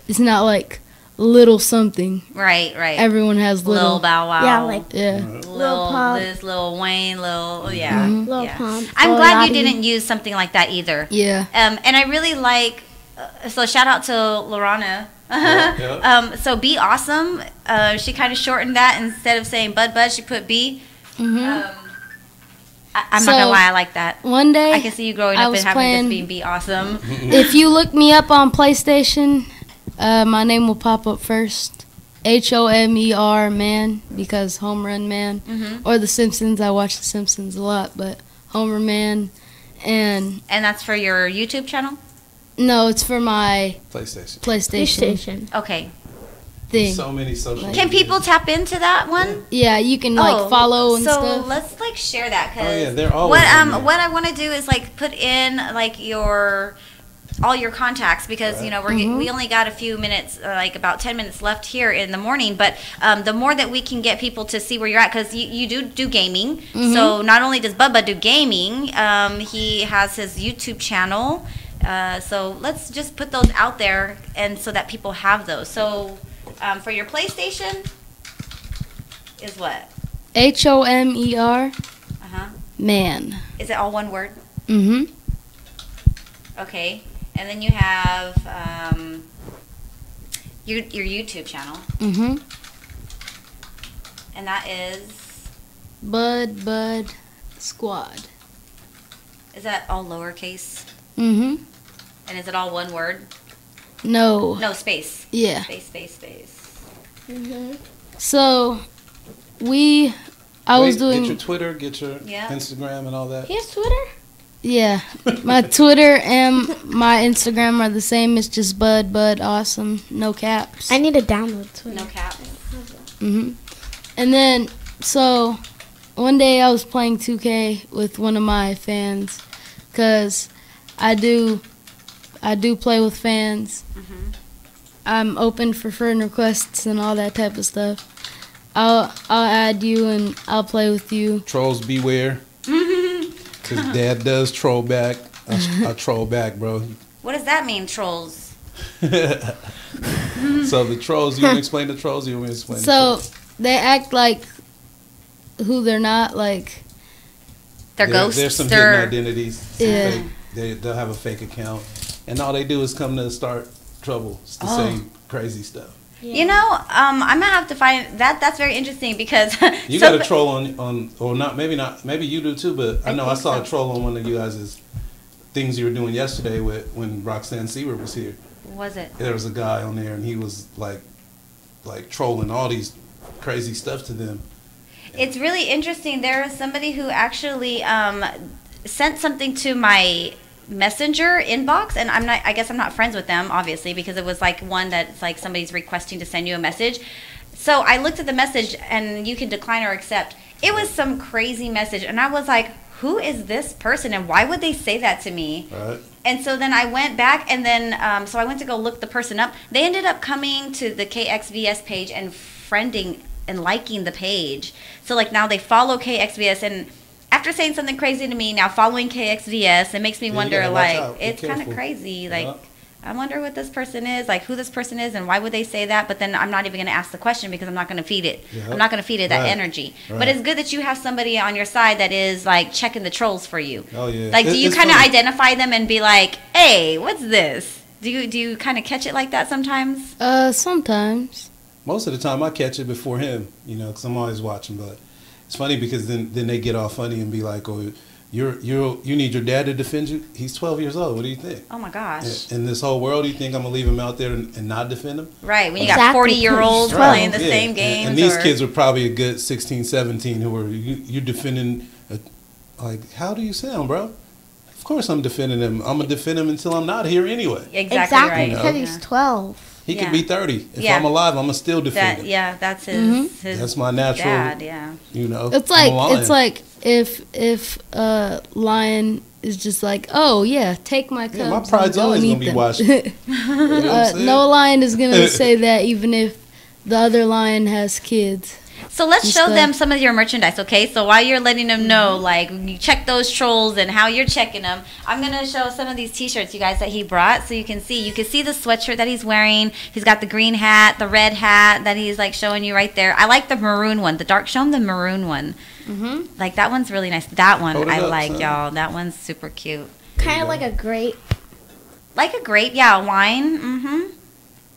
It's not like little something. Right. Everyone has Lil little. Bow Wow. Yeah, like Yeah. Lil Pump. Liz, Lil Wayne, yeah. Lil yeah. Pump. I'm Lil glad you Yachty. didn't use something like that either. Yeah. And I really like. So shout out to RawNe. Yeah. So Be Awesome. She kind of shortened that instead of saying Bud, she put B. I'm not So- gonna lie, I like that. One day, I can see you growing I up and was having playing- this being Be Awesome. if you look me up on PlayStation, my name will pop up first. HOMER Man, because Home Run Man. Or The Simpsons. I watch The Simpsons a lot, but Homer Man. And And that's for your YouTube channel. no, it's for my PlayStation. PlayStation PlayStation. Okay. thing. So many social. Can media. people tap into that one? Yeah, you can like follow and so stuff. let's like share that because Oh, yeah, they're always on there. what I want to do is like put in like all your contacts because we only got a few minutes, like about 10 minutes left here in the morning. But the more that we can get people to see where you're at, because you do gaming. So not only does Bubba do gaming, he has his YouTube channel. So let's just put those out there and so that people have those. So for your PlayStation is what? HOMER Uh-huh. Man. Is it all one word? Mm-hmm. Okay. And then you have your YouTube channel. Mm-hmm. And that is Bud Squad. Is that all lowercase? Mm-hmm. And is it all one word? No. No, space. Yeah. Space. So, I was doing... Get your Twitter, get your Yeah. Instagram and all that. He has Twitter? Yeah. My Twitter and my Instagram are the same. It's just Bud Awesome. No caps. I need to download Twitter. No cap. Mm-hmm. And then, so, one day I was playing 2K with one of my fans, because I do play with fans. Mm-hmm. I'm open for friend requests and all that type of stuff. I'll add you and I'll play with you. Trolls beware. Because Dad does troll back. I troll back, bro. What does that mean, trolls? So the trolls, you want to explain the trolls? You want me to explain the So trolls? they act like who they're not, like They're ghosts. There's some They're- hidden identities. some Yeah. fake- they'll have a fake account. And all they do is come to start trouble. It's the same crazy stuff. You know, I'm gonna have to find that. That's very interesting because You got a troll on or not, maybe you do too, but I know I think saw so. a troll on one of you guys' things you were doing yesterday when Roxanne Seaver was here. Was it? There was a guy on there and he was like trolling all these crazy stuff to them. It's really interesting. There was somebody who actually sent something to my messenger inbox, and I guess I'm not friends with them, obviously, because it was like one that's like somebody's requesting to send you a message. So I looked at the message, and you can decline or accept. It was some crazy message, and I was like, who is this person, and why would they say that to me? Right. And so then I went back, and then so I went to go look the person up. They ended up coming to the KXVS page and friending and liking the page. So like now they follow KXVS, and after saying something crazy to me, now following KXVS, it makes me Yeah, you wonder, gotta watch like, out. Be it's kind of careful. crazy. Like, Yeah. I wonder what this person is, like who this person is, and why would they say that? But then I'm not even going to ask the question because I'm not going to feed it. Yeah. I'm not going to feed it that Right. energy. But Right. it's good that you have somebody on your side that is like checking the trolls for you. Oh yeah. Like, do you It's kind of funny. identify them and be like, hey, what's this? Do you kind of catch it like that sometimes? sometimes. Most of the time I catch it before him, because I'm always watching. But it's funny because then they get all funny and be like, "Oh, you need your dad to defend you." He's 12 years old. What do you think? Oh my gosh. In this whole world, you think I'm gonna leave him out there and not defend him? Right, when you got Exactly. 40-year-olds Right. playing the Yeah. same games. And these or- kids were probably a good 16, 17 who were you're defending. Like, how do you sound, bro? Of course I'm defending him. I'm gonna defend him until I'm not here anyway. Exactly right. because Yeah. he's 12. He Yeah. could be 30. If Yeah. I'm alive, I'm gonna still defend That, him. yeah, that's his, Mhm. his That's my natural. dad, yeah. It's I'm a lion. like if a lion is just like, oh yeah, take my cubs. Yeah, my and pride's go always and gonna eat be them. watching. You know what I'm saying? No lion is gonna say that even if the other lion has kids. So let's And show stuff. them some of your merchandise, okay? So while you're letting them know, like, you check those trolls and how you're checking them, I'm going to show some of these T-shirts, you guys, that he brought so you can see. You can see the sweatshirt that he's wearing. He's got the green hat, the red hat that he's, like, showing you right there. I like the maroon one, the dark. Show him the maroon one. Mm-hmm. Like, that one's really nice. That one Hold it I up, like, son. y'all. That one's super cute. Kind of like a grape. Like a grape, yeah, a wine. Mm-hmm.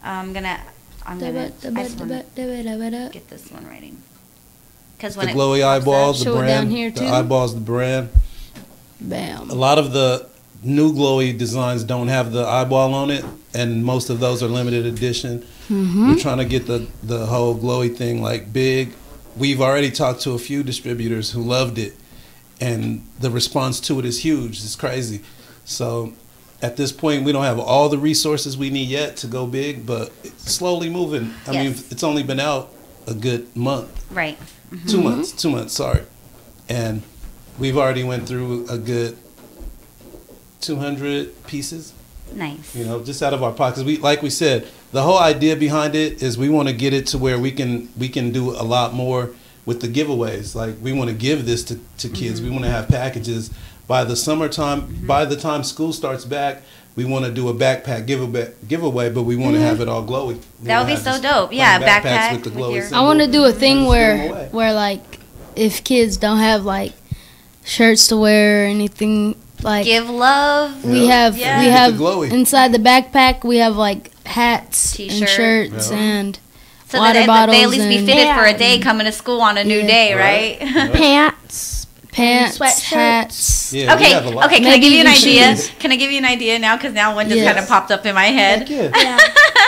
I'm gonna I just wanna get this one writing. Because The glowy eyeballs, the Show it down brand. here, The too. eyeballs, the brand. Bam. A lot of the new glowy designs don't have the eyeball on it, and most of those are limited edition. We're trying to get the whole glowy thing like big. We've already talked to a few distributors who loved it, and the response to it is huge. It's crazy. So at this point, we don't have all the resources we need yet to go big, but it's slowly moving. I mean, Yes. it's only been out a good month. Right. 2 months, sorry. And we've already went through a good 200 pieces, Nice. just out of our pockets. Like we said, the whole idea behind it is we want to get it to where we can do a lot more with the giveaways. Like, we want to give this to kids. We want to have packages by the summertime. By the time school starts back, we want to do a backpack giveaway, but we want to have it all glowy. We That would wanna be have so this dope. plain Yeah, backpacks backpack with the with glowy your- symbol. I want to do a and thing just give 'em away. where like if kids don't have like shirts to wear or anything, like Give love. we Yeah. have Yeah. we Get the have glowy. inside the backpack we have like hats T-shirt. and shirts Yeah. and So water that they bottles at least be and- fitted for a Yeah. day coming to school on a new Yeah. day, Right. right? Pants, Pants, sweatshirts. hats. Yeah, we Okay, have a lot. okay. Can I Maybe give you an even idea? shoes. Can I give you an idea now? Because now one just Yes. kind of popped up in my head. Heck yeah.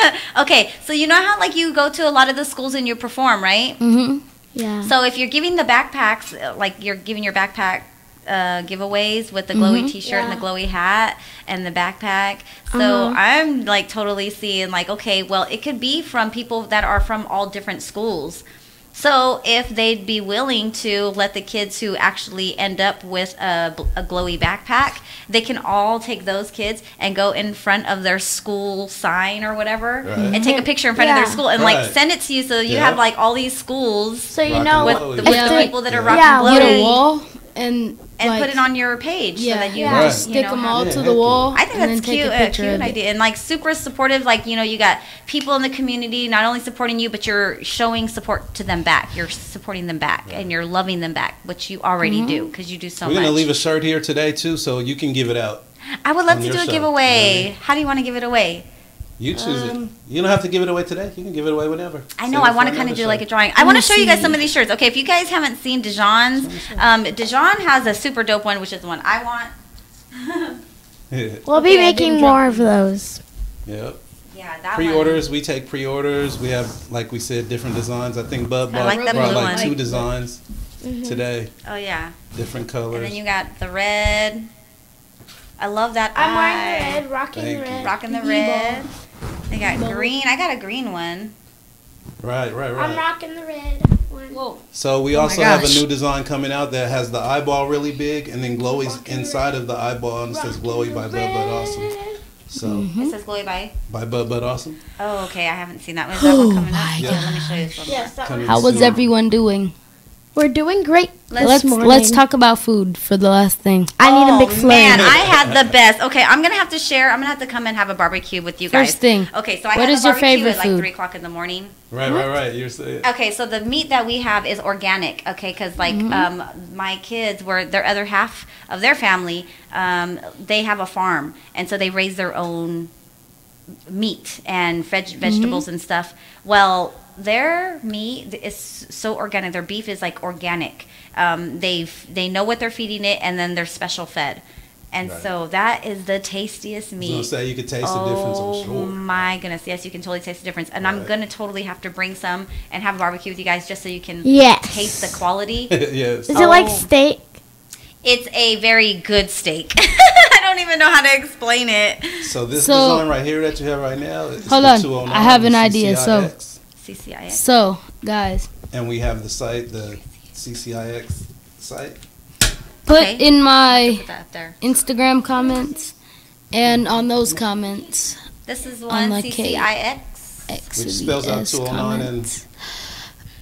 Yeah. Okay, so you know how like you go to a lot of the schools and you perform, right? Mm-hmm. Yeah. So if you're giving the backpacks, like you're giving your backpack giveaways with the glowy T-shirt and the glowy hat and the backpack. So I'm like totally seeing like, okay, well, it could be from people that are from all different schools. So if they'd be willing to let the kids who actually end up with a glowy backpack, they can all take those kids and go in front of their school sign or whatever Right. and take a picture in front of their Yeah. school and Right. like send it to you so you Yeah. have like all these schools So you Rocking know, with glowy. the, if with the they- people that are Yeah. rocking Yeah, Get a glowy wall and and like, put it on your page yeah, so that you yeah. just, stick you know, them have- all Yeah, to heck the yeah. wall. I think and that's then take cute, a a picture cute of it. idea, and like super supportive. Like you know, you got people in the community not only supporting you, but you're showing support to them back. You're supporting them back, and you're loving them back, which you already do because you do so We're much. gonna leave a shirt here today too, so you can give it out. I would love on to your do a show, giveaway. you know what How do you want to give it away? You choose it. You don't have to give it away today. You can give it away whenever. I know. Save it I want for to kind of another do like a show. drawing. I want to me show you guys see. some of these shirts. Okay, if you guys haven't seen Dijon's, Dijon has a super dope one, which is the one I want. we'll Okay, be I making didn't more drop of those. Yep. Yeah, that Pre-orders. We take pre-orders. We have, like we said, different designs. I think Bub I like brought, that brought blue like one. 2 designs today. one. Oh yeah. Different colors. And then you got the red. I love that I'm wearing eye. the red, rocking Thank the you. red. Rocking the Bee red. ball. They got green. I got a green one. Right. I'm rocking the red one. Whoa. So we Oh my also have a gosh. new design coming out that has the eyeball really big, and then glowy's inside of the eyeball, and it says "Glowy" by Bud Bud Awesome. So It says glowy by. by Bud Bud Awesome. Oh, okay. I haven't seen that one. Is that one Oh coming my up? Yeah, let me show you this one. Yes, that Coming one. How was soon. everyone doing? We're doing great Let's this morning. let's talk about food for the last thing. I need a Oh, McFlurry. man, I had the best. Okay, I'm gonna have to share. I'm gonna have to come and have a barbecue with you guys. First thing. Okay, so I What had is the your barbecue favorite at like food? 3:00 in the morning. Right. You're saying. Okay, so the meat that we have is organic. Okay, because like my kids were their other half of their family. They have a farm, and so they raise their own meat and vegetables and stuff. Well, their meat is so organic. Their beef is like organic. They know what they're feeding it, and then they're special fed. And Right. so that is the tastiest I was meat. gonna say you could taste the difference. I'm Oh sure. my goodness, yes, you can totally taste the difference. And I'm Right. gonna totally have to bring some and have a barbecue with you guys just so you can Yes. taste the quality. Yes. Is it like Oh. steak? It's a very good steak. I don't even know how to explain it. So this So- design right here that you have right now is Hold the on, 209 I have an the idea, so- CCIX. CCIX. So, guys, And we have the site, the CCIX site. put Okay. in my Put that up there. Instagram comments and on those comments This is On one the CCIX. Which spells out XVS 209 comments.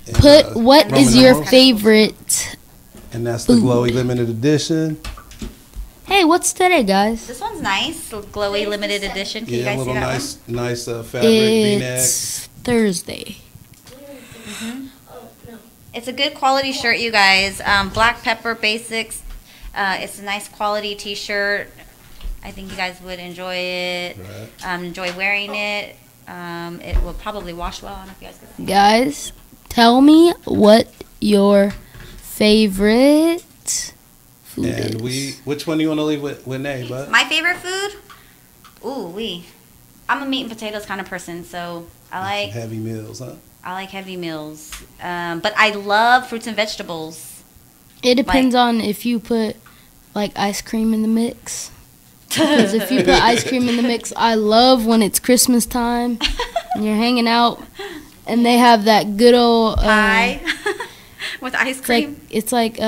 and Put what Roman is your numerals. favorite? And that's the glowy limited edition. Hey, what's today, guys? This one's nice. Glowy limited edition. Can you Yeah, guys see little that nice fabric V-neck. It's Thursday. one? It's a good quality shirt, you guys. Black Pepper Basics. It's a nice quality T-shirt. I think you guys would enjoy it. Right. Enjoy wearing it. It will probably wash well. I don't know if you guys can see. Guys, tell me what your favorite food And is. which one do you want to leave with Nay, bud? My favorite food? I'm a meat and potatoes kind of person, so I like Heavy meals, huh? heavy meals. But I love fruits and vegetables. It depends on if you put like ice cream in the mix. Because if you put ice cream in the mix, I love when it's Christmas time and you're hanging out and they have that good old Pie with ice cream. It's like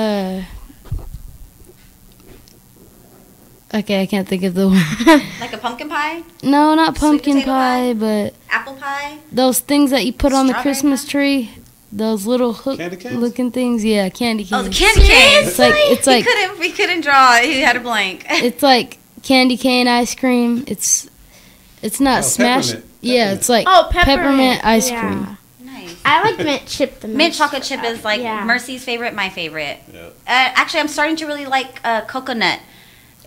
okay, I can't think of the word. Like a pumpkin pie, No, not Sweet pumpkin potato pie, but apple pie. those things that you put on the Strawberry Christmas pie? tree. Those little hook Candy canes? looking things. Yeah, candy canes. Oh, the candy canes. It's like We couldn't draw. He had a blank. it's like candy cane ice cream. It's not smashed. peppermint. Yeah, Peppermint. it's like Oh, peppermint ice Yeah. cream. Nice. I like mint chip the most. Mint chocolate chip is like Yeah. Mercy's favorite, my favorite. Yep. Actually, I'm starting to really like coconut.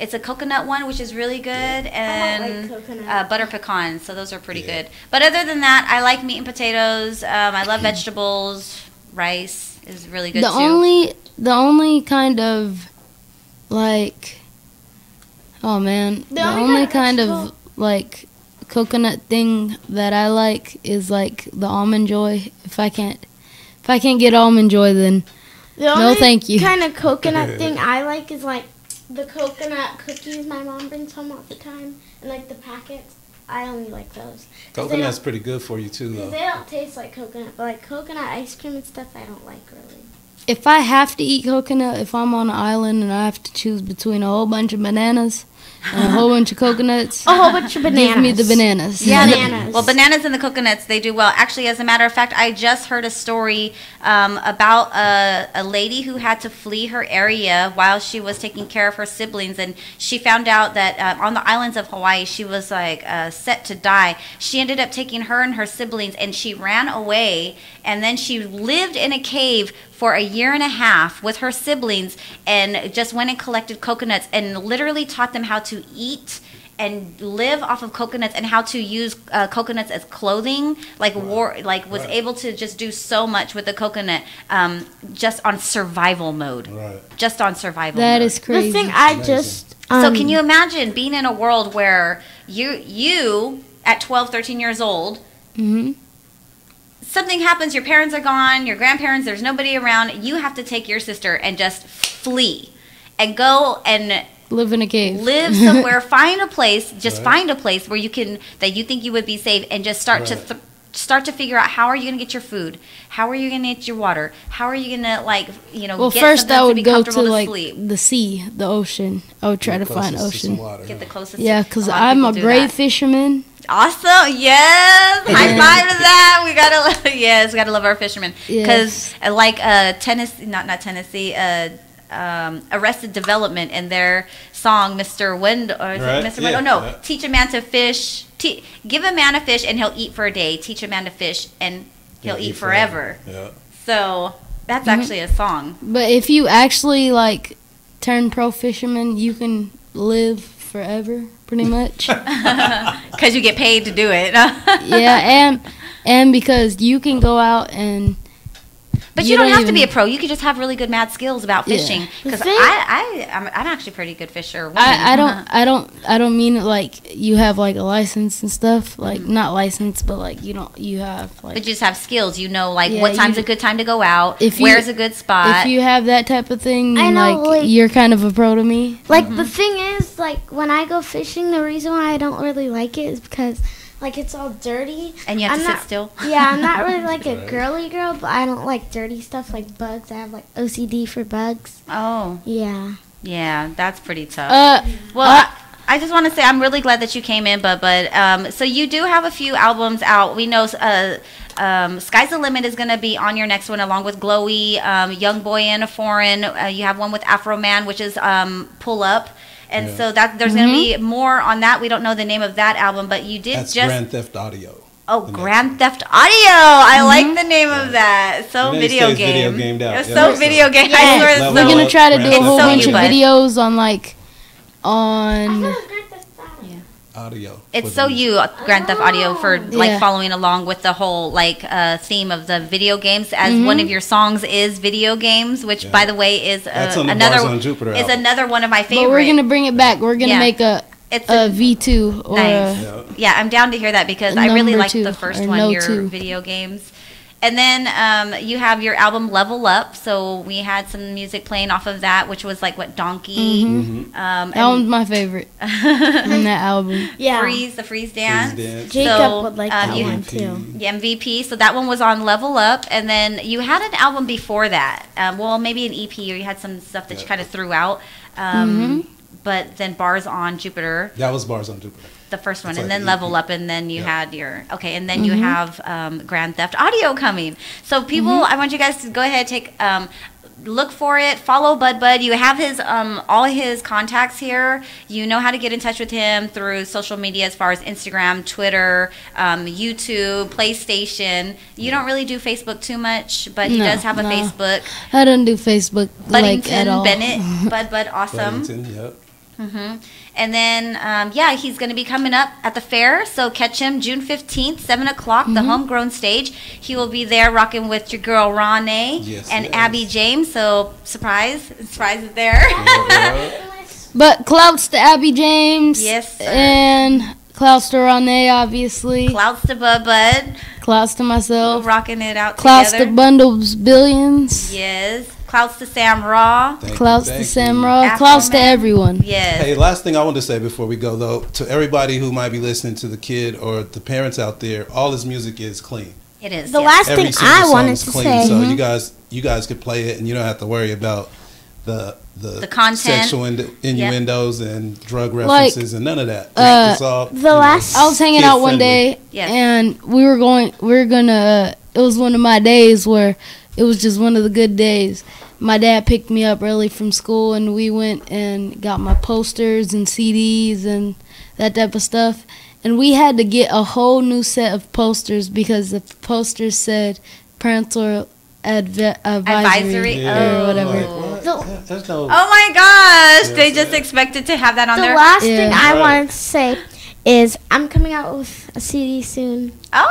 It's a coconut one, which is really good, and like coconut. butter pecan. So those are pretty Yeah. good. But other than that, I like meat and potatoes. I love vegetables. Rice is really good The too. only the only kind of like, oh man, the only kind of like coconut thing that I like is like the Almond Joy. If I can't get Almond Joy, then no, thank you. The only kind of coconut thing I like is like the coconut cookies my mom brings home all the time, and like the packets. I only like those. Coconut's pretty good for you too, though. They don't taste like coconut, but like coconut ice cream and stuff, I don't like really. If I have to eat coconut, if I'm on an island and I have to choose between a whole bunch of bananas and a whole bunch of coconuts, A whole bunch of bananas. give me the bananas. Yeah, Bananas. well, bananas and the coconuts, they do well. Actually, as a matter of fact, I just heard a story about a lady who had to flee her area while she was taking care of her siblings, and she found out that on the islands of Hawaii, she was like set to die. She ended up taking her and her siblings, and she ran away, and then she lived in a cave for a year and a half with her siblings, and just went and collected coconuts and literally taught them how to eat and live off of coconuts and how to use coconuts as clothing. Was able to just do so much with the coconut, just on survival mode. Right. Just on survival. That mode. is crazy. The thing I Amazing. just So can you imagine being in a world where you at 12, 13 years old, Mhm. something happens, your parents are gone, your grandparents, there's nobody around, you have to take your sister and just flee and go and Live in a cave. live somewhere, find a place, just Right. find a place where you can, that you think you would be safe, and just start to figure out, how are you going to get your food? How are you going to get your water? How are you going to Well, get first something I to would be go to comfortable like sleep? the sea, the ocean. I would try to find Closest to some ocean. water, Get the yeah. closest. Yeah, because A lot of I'm people a do great that. fisherman. Awesome! Yes, high Yeah. five to that. We gotta, yes, gotta love our fishermen. Because Yes. like Tennessee, not Tennessee, Arrested Development and their song, Mr. Wind, or is it Right, Mr. Wind? yeah, Oh no, yeah. teach a man to fish. Give a man a fish and he'll eat for a day. Teach a man to fish and he'll eat forever. Yeah. So that's Mm-hmm. actually a song. But if you actually like turn pro fisherman, you can live forever, pretty much. Because you get paid to do it. Yeah, and because you can go out and. But you don't have to even- be a pro. You could just have really good mad skills about Yeah. fishing. Because The thing- I'm actually a pretty good fisher. I don't mean it like you have like a license and stuff, like not license, but like you have like. But you just have skills. You know, like Yeah, what time's you- a good time to go out. If you- Where's a good spot. If you have that type of thing, I then, know, like, like- you're kind of a pro to me. Like the thing is, like when I go fishing, the reason why I don't really like it is because like it's all dirty. and you have I'm to not- sit still. Yeah, I'm not really like a Right. girly girl, but I don't like dirty stuff like bugs. I have like OCD for bugs. Oh, Yeah. yeah, that's pretty tough. Well, I just want to say I'm really glad that you came in, but so you do have a few albums out. We know Sky's the Limit is going to be on your next one, along with Glowy, Young Boy in a Foreign. You have one with Afro Man, which is Pull Up. And Yeah. so that there's going to be more on that. We don't know the name of that album, but you did That's just Grand Theft Audio. Oh, the next Grand one. Theft Audio! I like the name of that. So You know, he video stays video game. gamed out. It's Yeah, so so- video game. I Yeah. swear it's Level We're so. gonna try to do a It's whole so bunch you, of bud. videos on Audio. It's with so the- you, Grand Theft Audio, for like Yeah. following along with the whole like theme of the video games. As one of your songs is video games, which Yeah. by the way is That's on the another Bars on Jupiter is album. another one of my favorite. But we're gonna bring it back. We're gonna Yeah. make a It's V2 or Nice. a, Yeah. Yeah, I'm down to hear that because I really Number like two, the first or one, no your two. video games. And then you have your album Level Up. So we had some music playing off of that, which was like what Donkey, Mm-hmm. that one's my favorite in that album. Yeah. the freeze dance. Dance. Jacob So, would like that you- one too. The MVP. So that one was on Level Up, and then you had an album before that. Well, maybe an EP, or you had some stuff that you Yeah. kind of threw out. But then Bars on Jupiter, That was Bars on Jupiter. the first one, It's and like then an Level EP. Up, and then you Yeah. had your and then you have Grand Theft Audio coming. So people, I want you guys to go ahead, take look for it, follow Bud. You have his all his contacts here. You know how to get in touch with him through social media, as far as Instagram, Twitter, YouTube, PlayStation. You don't really do Facebook too much, but he No, does have a no. Facebook. I don't do Facebook like at Buddington all. Bennett, Bud Awesome. Wellington, yep. And then, yeah, he's going to be coming up at the fair. So catch him June 15th, 7 o'clock, the homegrown stage. He will be there rocking with your girl, RawNe, and Abby James. So surprise is there. But clouds to Abby James. Yes, sir. And clouds to RawNe, obviously. Clouds to Bud. Clouds to myself. Rocking it out Clouds together. to Bundles Billions. Yes. Clouds to Sam Raw. Clouds to Sam Raw. Afro Clouds to Man. everyone. Yes. Hey, last thing I want to say before we go, though, to everybody who might be listening to the kid or the parents out there, all his music is clean. It is. The yes. last Every thing single I song wanted is to clean, say. so you guys could play it, and you don't have to worry about the content. sexual innuendos and drug Like, references and none of that. It's all, the last- I was hanging out one kid-friendly. day, Yes. and it was one of my days where it was just one of the good days. My dad picked me up early from school, and we went and got my posters and CDs and that type of stuff. And we had to get a whole new set of posters because the posters said parental advisory Oh. or whatever. Like, what? There's no. Oh my gosh! They just expected to have that on The there. last Yeah. thing I Right. wanted to say is I'm coming out with a CD soon. Oh,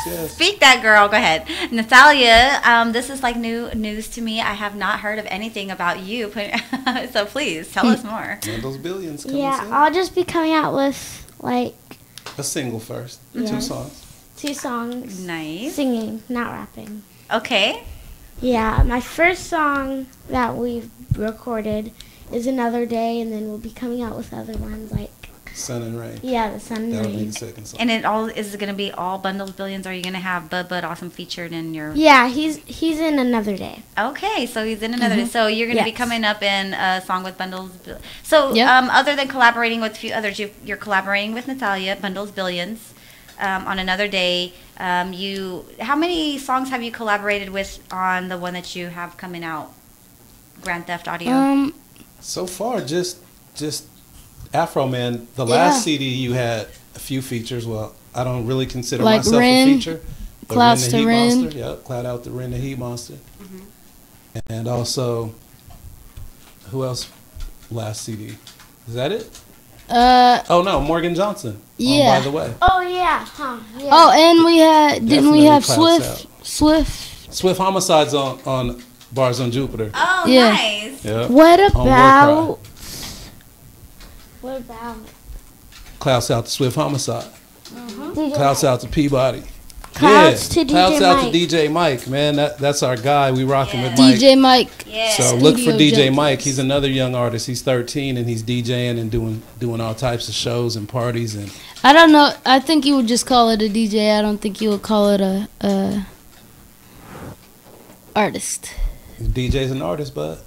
Yes. speak that, girl. Go ahead, Natalia. This is like new news to me. I have not heard of anything about you. So please tell us more. Those billions coming Yeah, soon. I'll just be coming out with like A single first. Yes. 2 songs. 2 songs. Nice. Singing, not rapping. Okay. Yeah, my first song that we've recorded is Another Day, and then we'll be coming out with other ones like, Sun and Rain. yeah, The Sun and That'll be Rain. the second song. And it all is going to be all Bundles Billions. Are you going to have Bud Awesome featured in your? Yeah, he's in Another Day. Okay, so he's in another. So you're going to be Yes. coming up in a song with Bundles. So Yep. other than collaborating with a few others, you're collaborating with Natalia, Bundles Billions, on Another Day. How many songs have you collaborated with on the one that you have coming out? Grand Theft Audio. So far, just Afro Man. The last Yeah. CD you had a few features. Well, I don't really consider Like myself Ren, a feature. But Clouds the to Heat Ren. Monster. Yep, Cloud Out the Ren the Heat Monster. And also, who else? Last CD. Is that it? Oh no, Morgan Johnson. Yeah. By the way, Oh yeah, huh? Yeah. Oh, and we had didn't we Definitely have clouds Swift? Swift Homicides on Bars on Jupiter. Oh, Yeah. nice. Yeah. What On War about? What about? Clouds out to Swift Homicide. DJ Clouds out to Peabody. Clouds to DJ Clouds out to Mike. DJ Mike, man. That's our guy. We rocking with Yeah. Mike. DJ Mike. Yeah. So look for Studio DJ Junkies. Mike. He's another young artist. He's 13 and he's DJing and doing all types of shows and parties and I don't know. I think you would just call it a DJ. I don't think you would call it a artist. DJ's an artist, but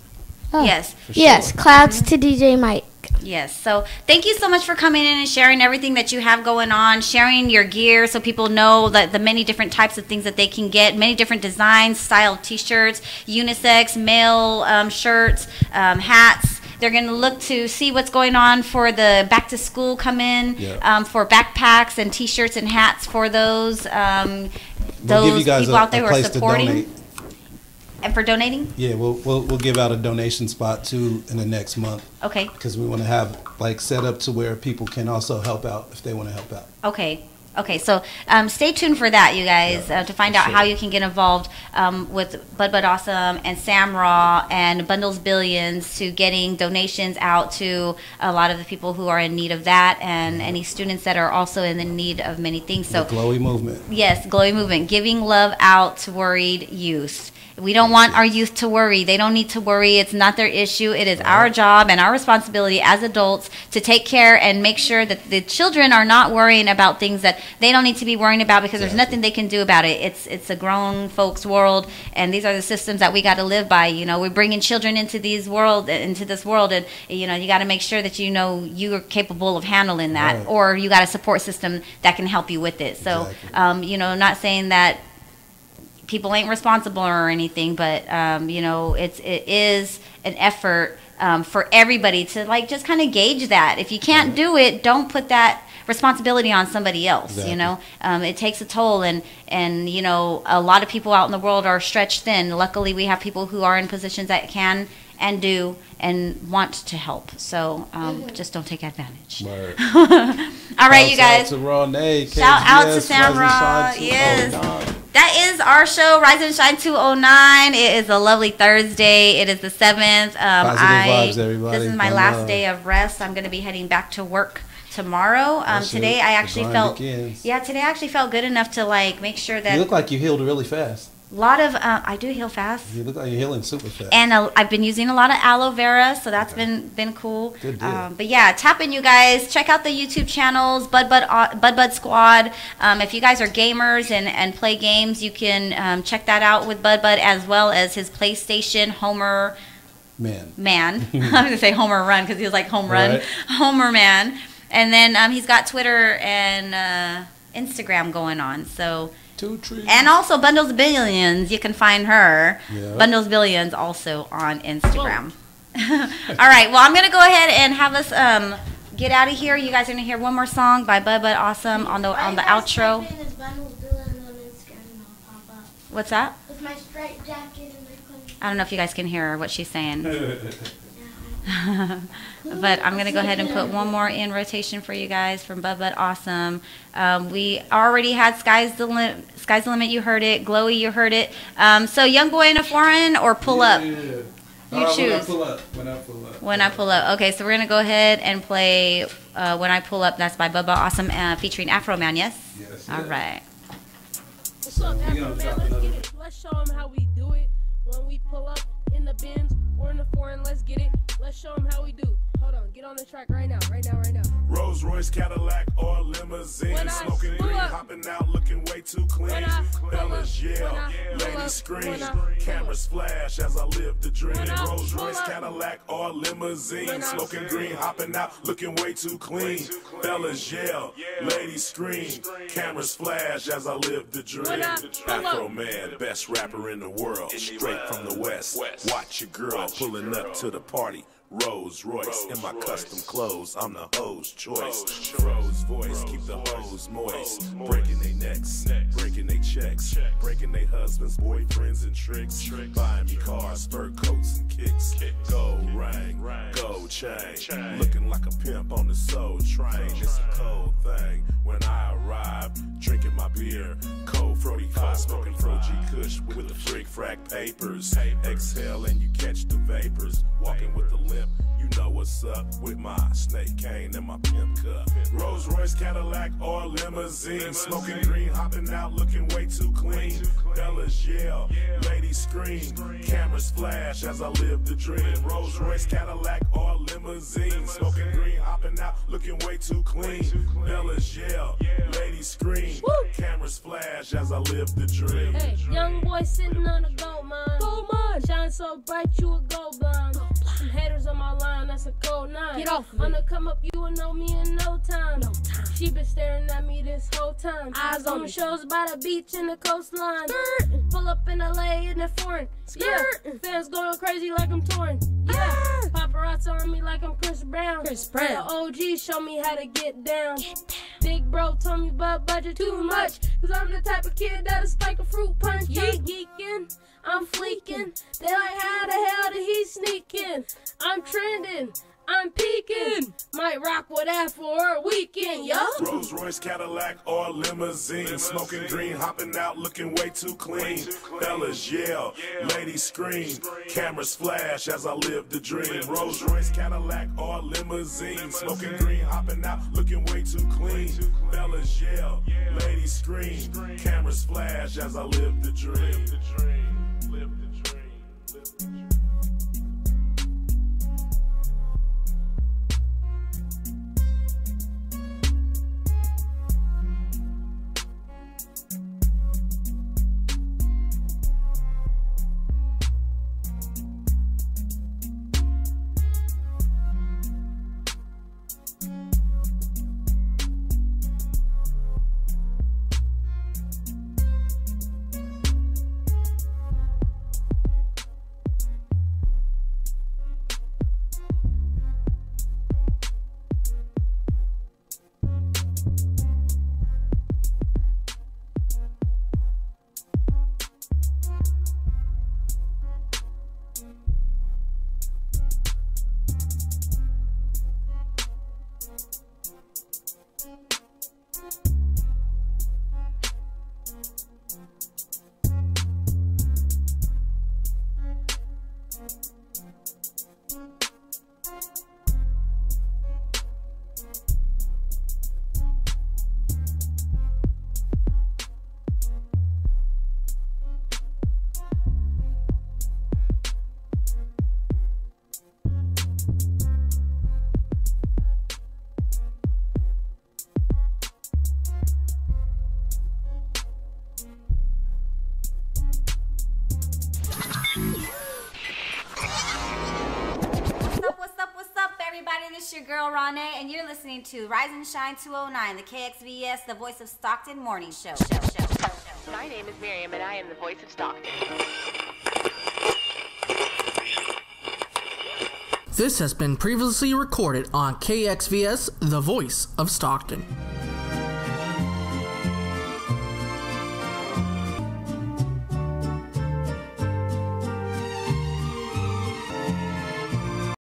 Oh. Yes. for Yes, sure. Clouds to DJ Mike. Yes. So thank you so much for coming in and sharing everything that you have going on, sharing your gear so people know that the many different types of things that they can get, many different designs, style t-shirts, unisex, male shirts, hats. They're going to look to see what's going on for the back to school come in, Yeah. for backpacks and t-shirts and hats for those We'll those give you guys people a out there who are place to supporting donate. and for donating. Yeah, we'll give out a donation spot too in the next month Okay. because we want to have like set up to where people can also help out if they want to help out. Okay, so stay tuned for that, you guys, Yeah, to find for out sure. how you can get involved with Bud Awesome and Sam Raw and Bundles Billions to getting donations out to a lot of the people who are in need of that and any students that are also in the need of many things. So, The Glowy Movement. yes, Glowy Movement, giving love out to worried youth. We don't want our youth to worry. They don't need to worry. It's not their issue. It is our job and our responsibility as adults to take care and make sure that the children are not worrying about things that they don't need to be worrying about because there's nothing they can do about it. It's a grown folks world, and these are the systems that we got to live by. You know, we're bringing children into this world, and you know, you got to make sure that you know you are capable of handling that, Right. or you got a support system that can help you with it. So, Exactly. you know, not saying that people ain't responsible or anything, but you know, it is an effort for everybody to like just kind of gauge that. If you can't do it, don't put that responsibility on somebody else. Exactly. You know, it takes a toll, and you know, a lot of people out in the world are stretched thin. Luckily, we have people who are in positions that can and do and want to help. So just don't take advantage. Word. All right, you guys. Shout out to RawNe, Shout out to KXVS, Sam Raw. Rise and Shine Yes. 209. That is our show, Rise and Shine 209. It is a lovely Thursday. It is the 7th. Positive vibes, everybody. This is my One last love. day of rest. I'm going to be heading back to work tomorrow. Today I actually felt good enough to like make sure that You look like you healed really fast. a lot of I do heal fast. You look like you're healing super fast. And I've been using a lot of aloe vera, so that's been cool. Good deal. But yeah, tap in, you guys. Check out the YouTube channels, Bud Squad. If you guys are gamers and play games, you can check that out with Bud, as well as his PlayStation Homer Man. I was gonna say Homer Run because he was like home run, Right. Homer Man. And then he's got Twitter and Instagram going on. So. Two trees. And also Bundles Billions, you can find her. Yeah. Bundles Billions also on Instagram. All right, well, I'm going to go ahead and have us get out of here. You guys are going to hear one more song by Bud Awesome on the outro. What's that? With my striped jacket and my clothes. I don't know if you guys can hear what she's saying. But I'm going to go ahead and put one more in rotation for you guys from Bud Awesome. We already had Sky's the Limit, you heard it. Glowy, you heard it. So Young Boy in a Foreign or Pull Up? You choose. When I Pull Up. Okay, so we're going to go ahead and play When I Pull Up. That's by Bud Awesome featuring Afro Man, yes? Yes. All right. What's up, Afro Man? Let's get it. Let's show them how we do it. When we pull up in the Benz or in the foreign, let's get it. Let's show them how we do. Hold on, get on the track right now. Rolls Royce, Cadillac, or limousine. When I Smoking pull green, up. hopping out, looking way too clean. When I pull Fellas up. yell, When I pull ladies up. scream, When I pull cameras flash as I live the dream. When I Rolls pull Royce, up. Cadillac, or limousine. When I Smoking pull green, hopping out, looking way too clean. Fellas yell, ladies scream, cameras flash as I live the dream. When I pull Afro up. Man, best rapper in the world, straight from the west. Watch your girl pulling up to the party. Rolls Royce in my custom clothes, I'm the hoe's choice. Rose voice, keep the hoes moist. Breaking they necks, breaking they checks, breaking they husbands, boyfriends, and tricks. Buying me cars, fur coats, and kicks. Gold ring, gold chain. Looking like a pimp on the soul train. It's a cold thing when I arrive. Drinking my beer, cold 45, smoking Froji Kush with the freak frack papers. Exhale and you catch the vapors. Walking with the limp, you know what's up with my snake cane and my pimp cup. Rolls Royce, Cadillac, or limousine. Smoking green, hopping out, looking way too clean. Fellas yell, ladies scream, cameras flash as I live the dream. Rolls Royce, Cadillac, or limousine. Smoking green, hopping out, looking way too clean. Fellas yell, ladies scream, cameras flash as I live the dream. Hey, young boy sitting on a gold mine. Gold mine. Shine so bright you a gold blind. Some haters on my line, that's a cold 9. Get off of On it. the come up, you will know me in no time. She been staring at me this whole time. Eyes on the me. shows by the beach and the coastline. Pull up in LA in the foreign. Yeah, fans going crazy like I'm touring. Yeah, paparazzi on me like I'm Chris Brown. The OG show me how to get down. Big bro told me about budget too much. Cause I'm the type of kid that'll spike a fruit punch. I'm geeking, I'm fleeking. They like, how the hell did he sneak in? I'm trending, I'm peaking. Might rock with that for a weekend, yo. Rolls Royce, Cadillac, or limousine. Smoking green, hopping out, looking way too clean. Fellas yell, ladies scream, cameras flash as I live the dream. Rolls Royce, Cadillac, or limousine. Smoking green, hopping out, looking way too clean. Fellas yell, ladies scream, cameras flash as I live the dream. Live the dream, live the dream, live the dream. It's your girl RawNe, and you're listening to Rise and Shine 209, the KXVS, the Voice of Stockton morning show. My name is Miriam, and I am the voice of Stockton. This has been previously recorded on KXVS, the Voice of Stockton.